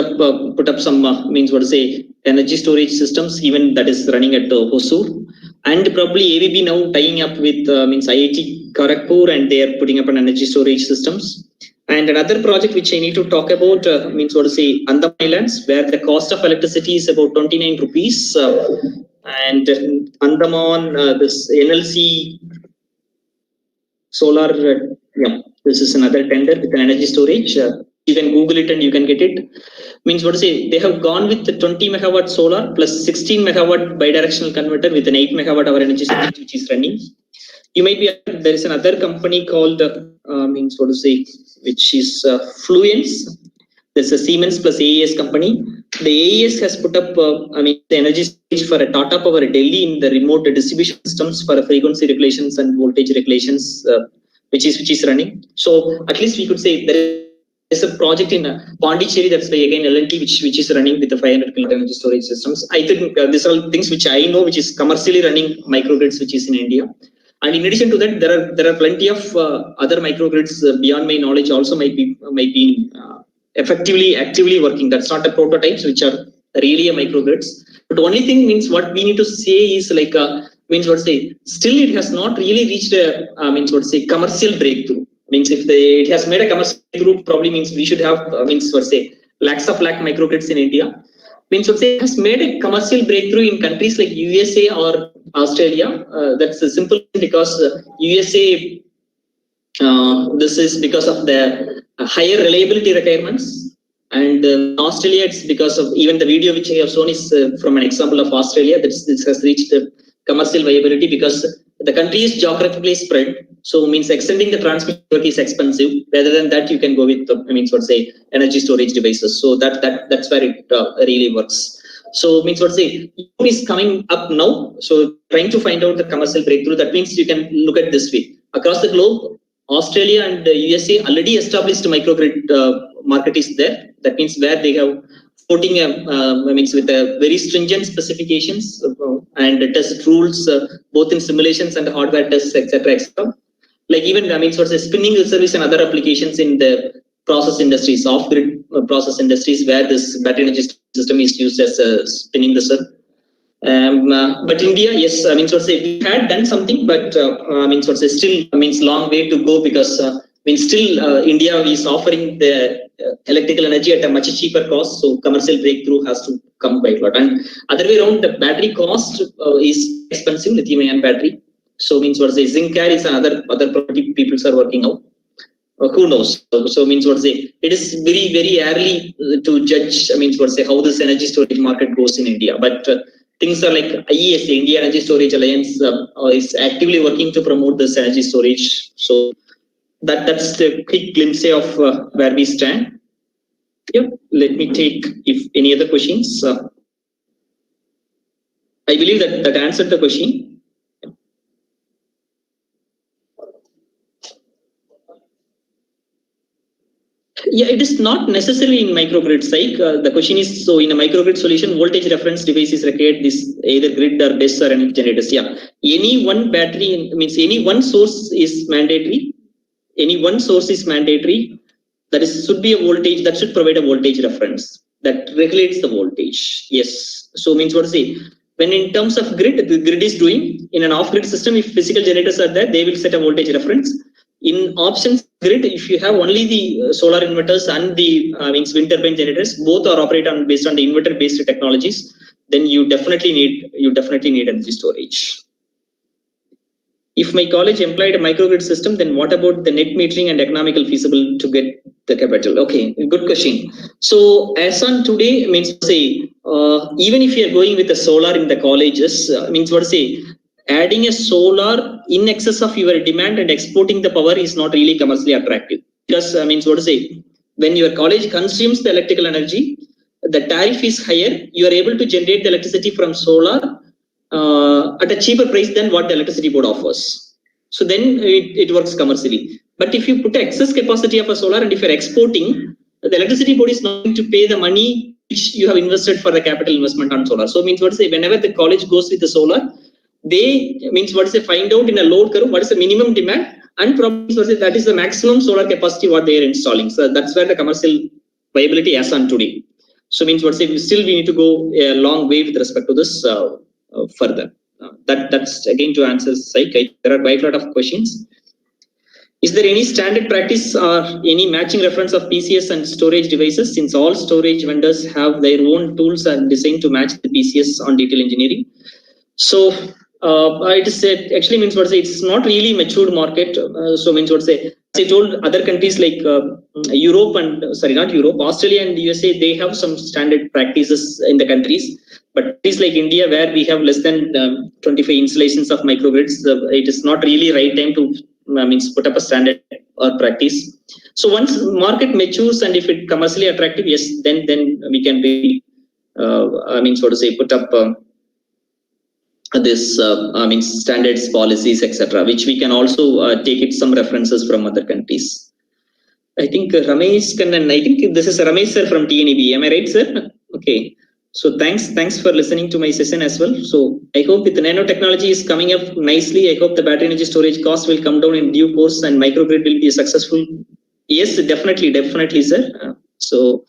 up some means what to say, energy storage systems, even that is running at Hosur, and probably ABB now tying up with means IIT Kharagpur, and they are putting up an energy storage systems. And another project which I need to talk about means what to say, Andaman Islands, where the cost of electricity is about 29 rupees, and Andaman this NLC solar, yeah, this is another tender with an energy storage. You can Google it and you can get it. Means what to say, they have gone with the 20 megawatt solar plus 16 megawatt bidirectional converter with an 8 megawatt hour energy storage which is running. You might be, there is another company called, means what to say, which is Fluence. There's a Siemens plus AES company. The AES has put up, the energy storage for a Tata Power Delhi in the remote distribution systems for frequency regulations and voltage regulations, which is running. So at least we could say there is a project in Pondicherry, that's by again L&T, which is running with the 500 kilowatt energy storage systems. I think these are all things which I know, which is commercially running microgrids, which is in India. And in addition to that, there are plenty of other microgrids beyond my knowledge also might be effectively actively working. That's not the prototypes which are really a microgrids. But only thing means what we need to say is like means what say still it has not really reached a means what say commercial breakthrough. Means if it has made a commercial breakthrough, probably means we should have means what say lakhs of microgrids in India. Means what say has made a commercial breakthrough in countries like USA or Australia. That's a simple because USA. This is because of the higher reliability requirements, and Australia it's because of even the video which I have shown is from an example of Australia. This has reached commercial viability because the country is geographically spread, so means extending the transmission network is expensive. Rather than that, you can go with means what say energy storage devices. So that's where it really works. So means what say EU is coming up now, so trying to find out the commercial breakthrough. That means you can look at this way across the globe. Australia and USA already established microgrid market is there. That means where they have voting means with very stringent specifications and test rules both in simulations and hardware tests, etc. Like even means what's a spinning service and other applications in the process industries, off-grid process industries, where this battery energy system is used as spinning the cell. But India, yes, means what say we had done something, but means what say still means long way to go because means still India is offering the electrical energy at a much cheaper cost, so commercial breakthrough has to come by a lot. And other way around, the battery cost is expensive, lithium-ion battery. So means what say zinc care is another property people are working out. Who knows? So means what say it is very very early to judge. Means what say how this energy storage market goes in India, but things are like IESA, India Energy Storage Alliance, is actively working to promote this energy storage. So that's the quick glimpse of where we stand. Yeah, let me take if any other questions. I believe that answered the question. Yeah, it is not necessarily in microgrid site. The question is, so in a microgrid solution, voltage reference device is required, this either grid or BESS or energy generators. Yeah, any one battery means any one source is mandatory. Any one source is mandatory. That is should be a voltage that should provide a voltage reference that regulates the voltage. Yes. So means what to say. When in terms of grid, the grid is doing in an off-grid system. If physical generators are there, they will set a voltage reference. In options grid, if you have only the solar inverters and the means wind turbine generators, both are operated based on the inverter-based technologies, then you definitely need energy storage. If my college employed a microgrid system, then what about the net metering and economical feasible to get the capital? Okay, good question. So as on today, means say even if you are going with the solar in the colleges, means what to say. Adding a solar in excess of your demand and exporting the power is not really commercially attractive because means what to say when your college consumes the electrical energy, the tariff is higher. You are able to generate the electricity from solar at a cheaper price than what the electricity board offers. So then it works commercially. But if you put excess capacity of a solar and if you're exporting, the electricity board is not going to pay the money which you have invested for the capital investment on solar. So means what to say, whenever the college goes with the solar, they means what to say, find out in a load curve what is the minimum demand and probably that is the maximum solar capacity what they are installing. So that's where the commercial viability as on today. So means what to say, still we need to go a long way with respect to this further. That's again to answer Psych. There are quite a lot of questions. Is there any standard practice or any matching reference of PCS and storage devices, since all storage vendors have their own tools and designed to match the PCS on detail engineering? So I just said actually means what to say, it's not really matured market. So means what to say, as I told, other countries like Europe and Australia and USA, they have some standard practices in the countries. But countries like India, where we have less than 25 installations of microgrids, it is not really right time to put up a standard or practice. So once market matures and if it commercially attractive, yes, then we can be put up this standards, policies, etc., which we can also take it some references from other countries. I think Ramesh Kannan, I think this is Ramesh sir from TNEB. Am I right, sir? Okay. So thanks for listening to my session as well. So I hope with the nanotechnology is coming up nicely. I hope the battery energy storage cost will come down in due course and microgrid will be successful. Yes, definitely, sir. So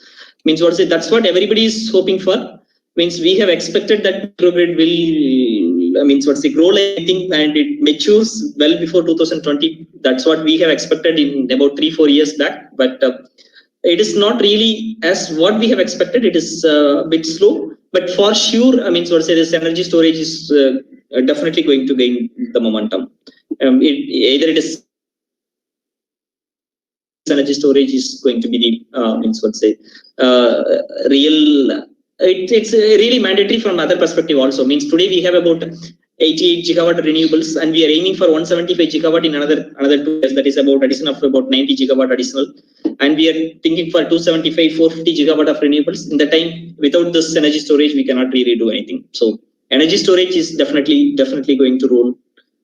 means what to say, that's what everybody is hoping for. Means we have expected that microgrid will grow like anything and it matures well before 2020. That's what we have expected in about 3-4 years back. But it is not really as what we have expected. It is a bit slow, but for sure, this energy storage is definitely going to gain the momentum. Either it is energy storage is going to be the real. It's really mandatory from other perspective also. Means today we have about 88 gigawatt renewables and we are aiming for 175 gigawatt in another 2 years. That is about addition of about 90 gigawatt additional. And we are thinking for 275, 450 gigawatt of renewables. In the time, without this energy storage, we cannot really do anything. So energy storage is definitely going to rule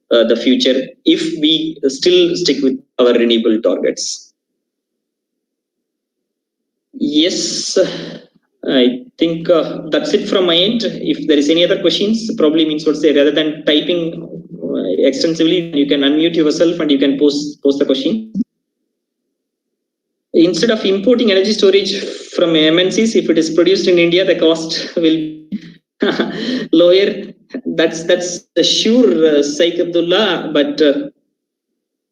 the future if we still stick with our renewable targets. Yes, I think that's it from my end. If there is any other questions, probably rather than typing extensively, you can unmute yourself and you can post the question. Instead of importing energy storage from MNCs, if it is produced in India, the cost will be lower. That's a sure, Syed Abdullah. But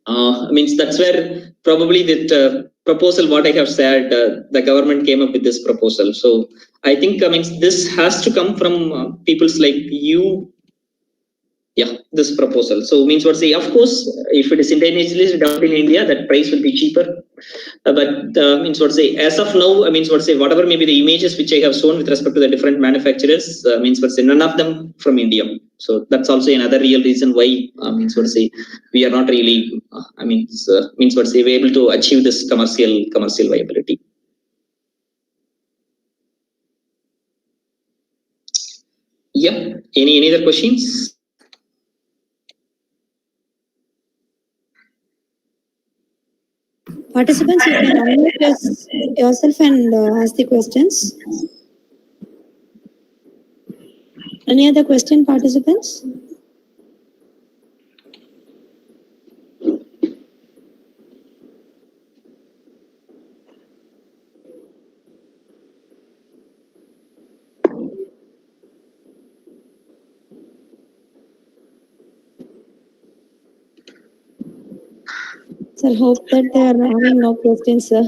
that's where probably that proposal what I have said, the government came up with this proposal. So I think this has to come from peoples like you. Yeah, this proposal. So of course, if it is indigenously developed in India, that price will be cheaper. But as of now, whatever may be the images which I have shown with respect to the different manufacturers, none of them from India. So that's also another real reason why we are not really we're able to achieve this commercial viability. Yeah. Any other questions? Participants, you can unmute yourself and ask the questions. Any other question, participants? Sir, hope that they are having no questions, sir.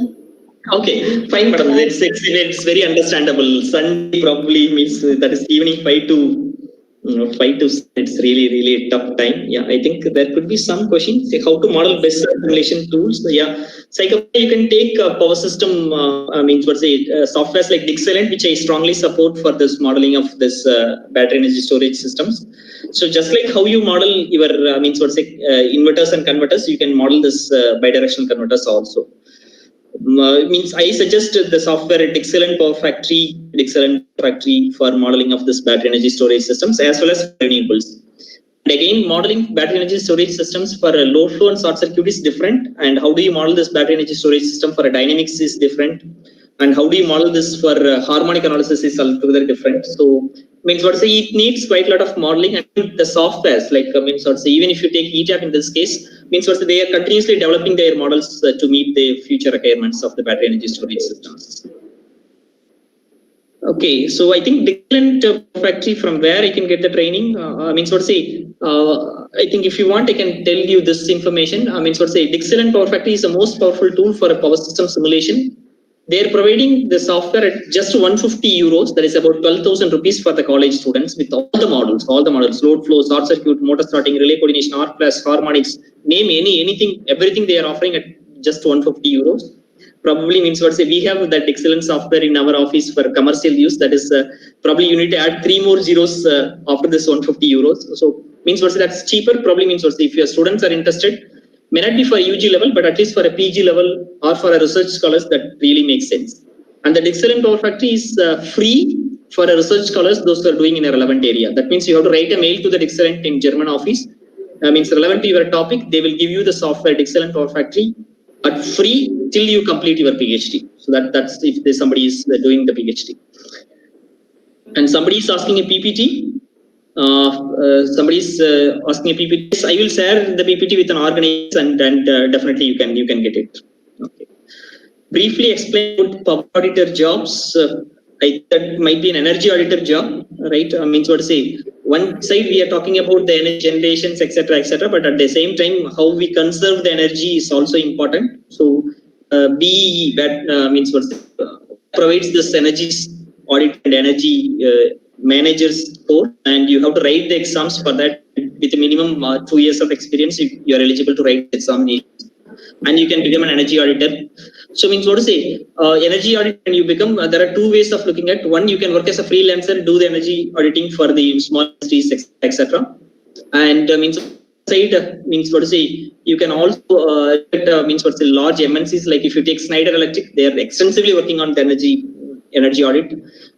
Okay, fine, madam. It's very understandable. Sunday probably means that is evening 5 to 6. It's really a tough time. Yeah, I think there could be some questions. How to model best simulation tools. Yeah, you can take power system. Softwares like Dixelant, which I strongly support for this modeling of this battery energy storage systems. So just like how you model your inverters and converters, you can model this bidirectional converters also. I suggest the software Dixelant Power Factory for modeling of this battery energy storage systems as well as renewables. And again, modeling battery energy storage systems for a load flow and short circuit is different. And how do you model this battery energy storage system for a dynamics is different. And how do you model this for harmonic analysis is altogether different. So means what say it needs quite a lot of modeling, and the softwares like means what say even if you take ETAP in this case means what they are continuously developing their models to meet the future requirements of the battery energy storage systems. Okay, so I think Dixelant factory from where I can get the training. Means what say? I think if you want, I can tell you this information. Means what say? Dixelant Power Factory is the most powerful tool for a power system simulation. They are providing the software at just 150 euros. That is about 12,000 rupees for the college students with all the models, load flow, short circuit, motor starting, relay coordination, arc flash, harmonics, name anything, everything they are offering at just 150 euros. Probably means what say we have that excellent software in our office for commercial use. That is probably you need to add 3 more zeros after this 150 euros. So means what say that's cheaper. Probably means what say if your students are interested, may not be for UG level, but at least for a PG level or for a research scholars, that really makes sense. And the Excellent Power Factory is free for a research scholars, those who are doing in a relevant area. That means you have to write a mail to the Excellent in German office. Means relevant to your topic, they will give you the software Excellent Power Factory at free till you complete your PhD. So that's if somebody is doing the PhD. And somebody is asking a PPT. Somebody is asking a PPT. I will share the PPT with an organization and definitely you can get it. Okay. Briefly explain about power auditor jobs. That might be an energy auditor job, right? Means what to say. One side we are talking about the energy generations, etc., but at the same time, how we conserve the energy is also important. So, BE that means what provides this energy audit and energy managers course, and you have to write the exams for that with a minimum 2 years of experience. You are eligible to write the examinations, and you can become an energy auditor. So means what to say, energy audit, and you become, there are 2 ways of looking at. One, you can work as a freelancer, do the energy auditing for the small industries, etc. And means side means what to say, you can also means what to say, large MNCs, like if you take Schneider Electric, they are extensively working on the energy audit.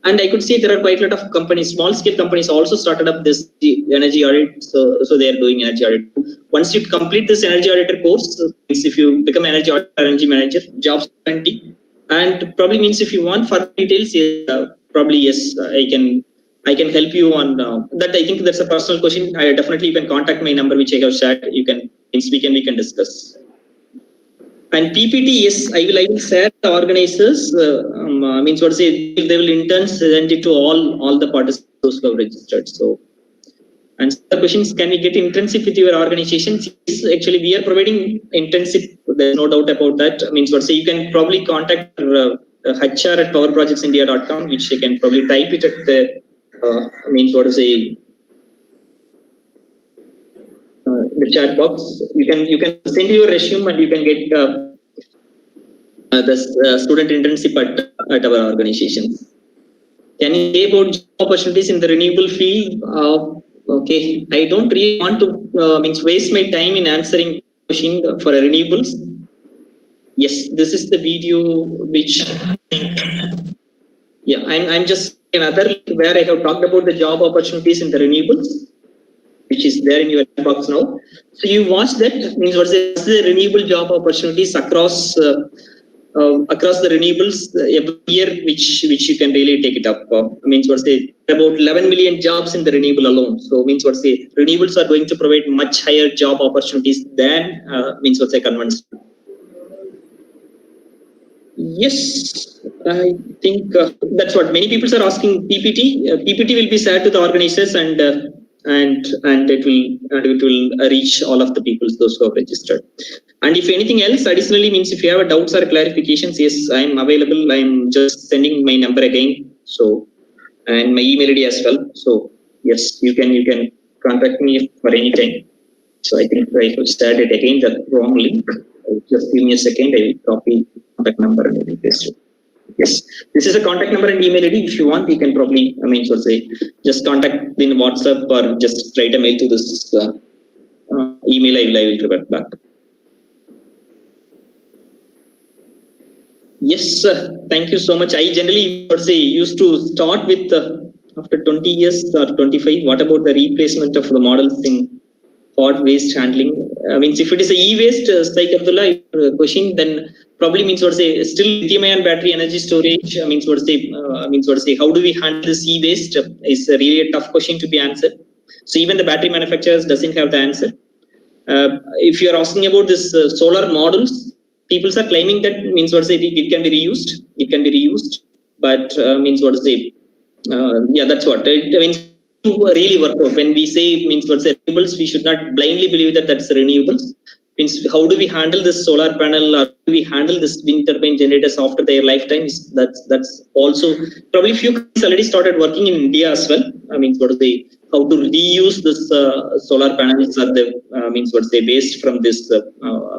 And I could see there are quite a lot of companies, small scale companies also started up this energy audit. So they are doing energy audit. Once you complete this energy auditor course, if you become energy auditor, energy manager, jobs plenty. And probably means if you want further details, probably yes, I can help you on that. I think that's a personal question. Definitely you can contact my number which I have shared. You can we can discuss. And PPT, yes, I will share the organizers. Means what to say, they will in turn send it to all the participants who have registered. So, and the question is, can we get internship with your organizations? Yes, actually, we are providing internship. There's no doubt about that. Means what to say, you can probably contact HR@powerprojectsindia.com, which you can probably type it at the means what to say. The chat box. You can send your resume and you can get the student internship at our organizations. Can you say about job opportunities in the renewable field? Okay, I don't really want to means waste my time in answering question for renewables. Yes, this is the video which yeah, I'm just another where I have talked about the job opportunities in the renewables, which is there in your box now. So you watch that, means what's the renewable job opportunities across the renewables every year, which you can really take it up. Means what's the about 11 million jobs in the renewable alone. So means what's the renewables are going to provide much higher job opportunities than means what's the conventional. Yes, I think that's what many people are asking. PPT will be shared to the organizers and it will reach all of the people, those who have registered. And if anything else additionally, means if you have doubts or clarifications, yes, I'm available. I'm just sending my number again. So, and my email ID as well. So yes, you can contact me for any time. So I think I have shared it again, the wrong link. Just give me a second. I will copy contact number and I will paste it. Yes, this is a contact number and email ID. If you want, you can probably, so say, just contact in WhatsApp or just write a mail to this email. I will revert back. Yes, thank you so much. I generally used to start with after 20 years or 25, what about the replacement of the models in hot waste handling? Means if it is a e-waste, like Abdullah question, then probably means what say still lithium-ion battery energy storage. Means what say how do we handle this e-waste is really a tough question to be answered. So even the battery manufacturers doesn't have the answer. If you are asking about this solar models, people are claiming that means what say it can be reused. It can be reused, but means what say yeah, that's what it means. To really work out when we say means what's renewables, we should not blindly believe that that's renewables. Means how do we handle this solar panel, or do we handle this wind turbine generators after their lifetimes? That's also probably few companies already started working in India as well. Means what they how to reuse this solar panels or the means what's they based from this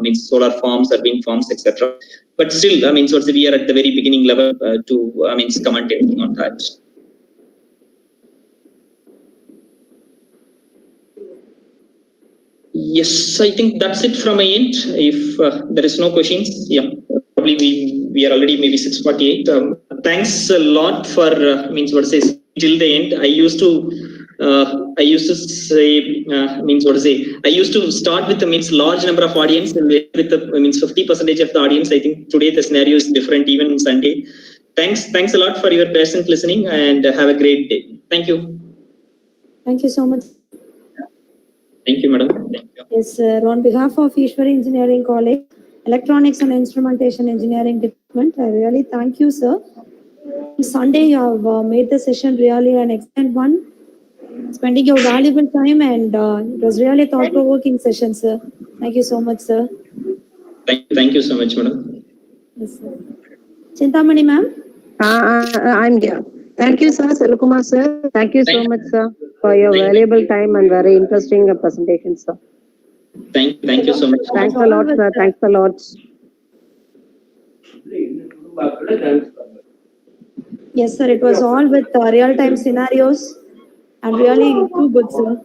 means solar farms or wind farms, etc. But still, means what's we are at the very beginning level to means comment anything on that. Yes, I think that's it from my end. If there is no questions, yeah, probably we are already maybe 6:48. Thanks a lot for means what says till the end. I used to say means what to say. I used to start with the means large number of audience and with the means 50% of the audience. I think today the scenario is different even on Sunday. Thanks a lot for your patient listening and have a great day. Thank you. Thank you so much. Thank you, madam. Thank you. Yes, sir. On behalf of Easwari Engineering College, Electronics and Instrumentation Engineering Department, I really thank you, sir. Sunday, you have made the session really an excellent one, spending your valuable time, and it was really a thought-provoking session, sir. Thank you so much, sir. Thank you so much, madam. Yes, sir. Chintamani, ma'am. I'm here. Thank you, sir. Selvakumar, sir. Thank you so much, sir, for your valuable time and very interesting presentation, sir. Thank you so much. Thanks a lot, sir. Thanks a lot. Yes, sir. It was all with real-time scenarios and really too good, sir.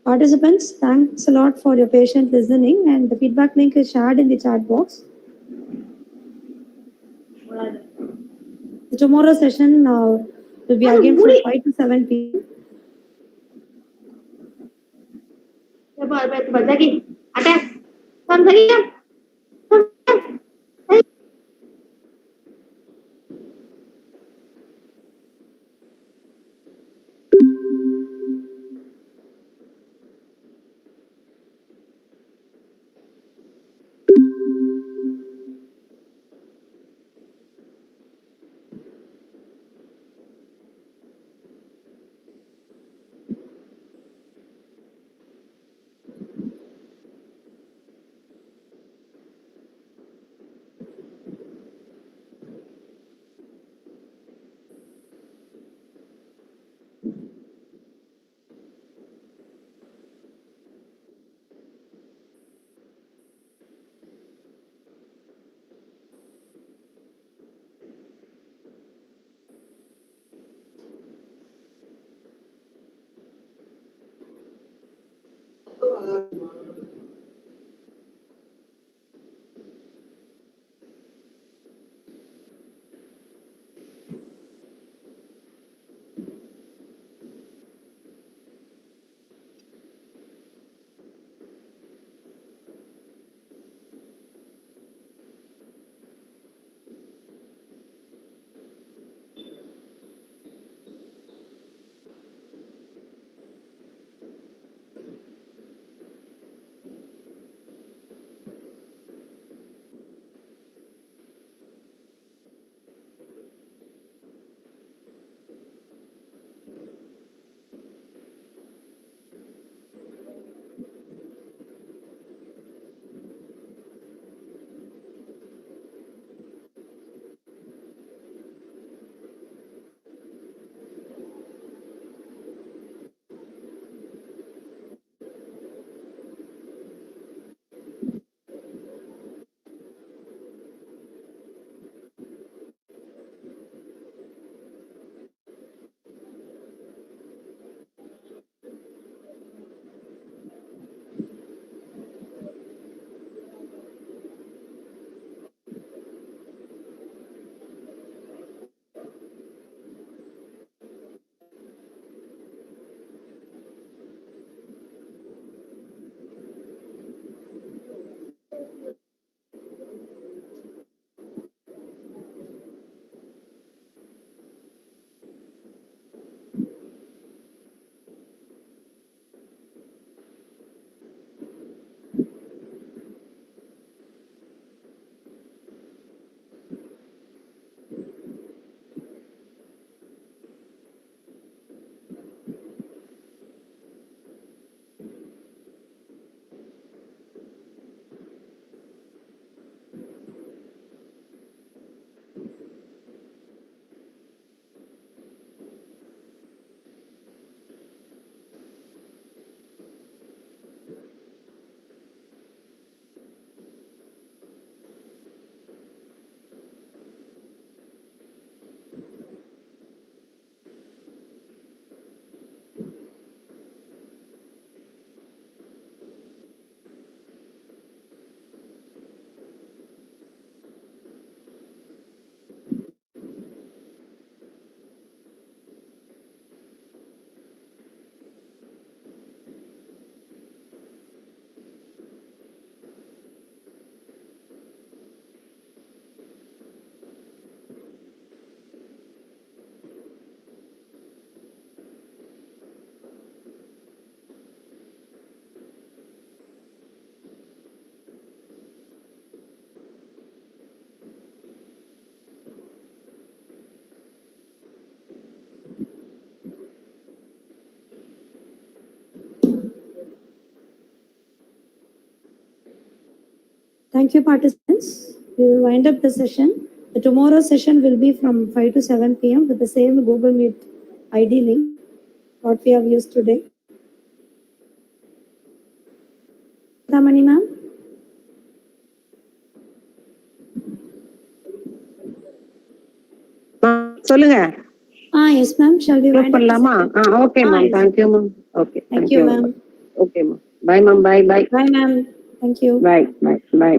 Participants, thanks a lot for your patient listening, and the feedback link is shared in the chat box. The tomorrow session will be again from 5 to 7 p.m. Thank you, participants. We will wind up the session. The tomorrow session will be from 5 to 7 p.m. with the same Google Meet ID link, what we have used today. Tamani ma'am. சொல்லுங்க. Yes ma'am. Shall we wind up the session? Okay ma'am. Yes. Thank you ma'am. Okay. Thank you ma'am. Okay ma'am. Bye ma'am. Bye. Bye ma'am. Thank you. Bye.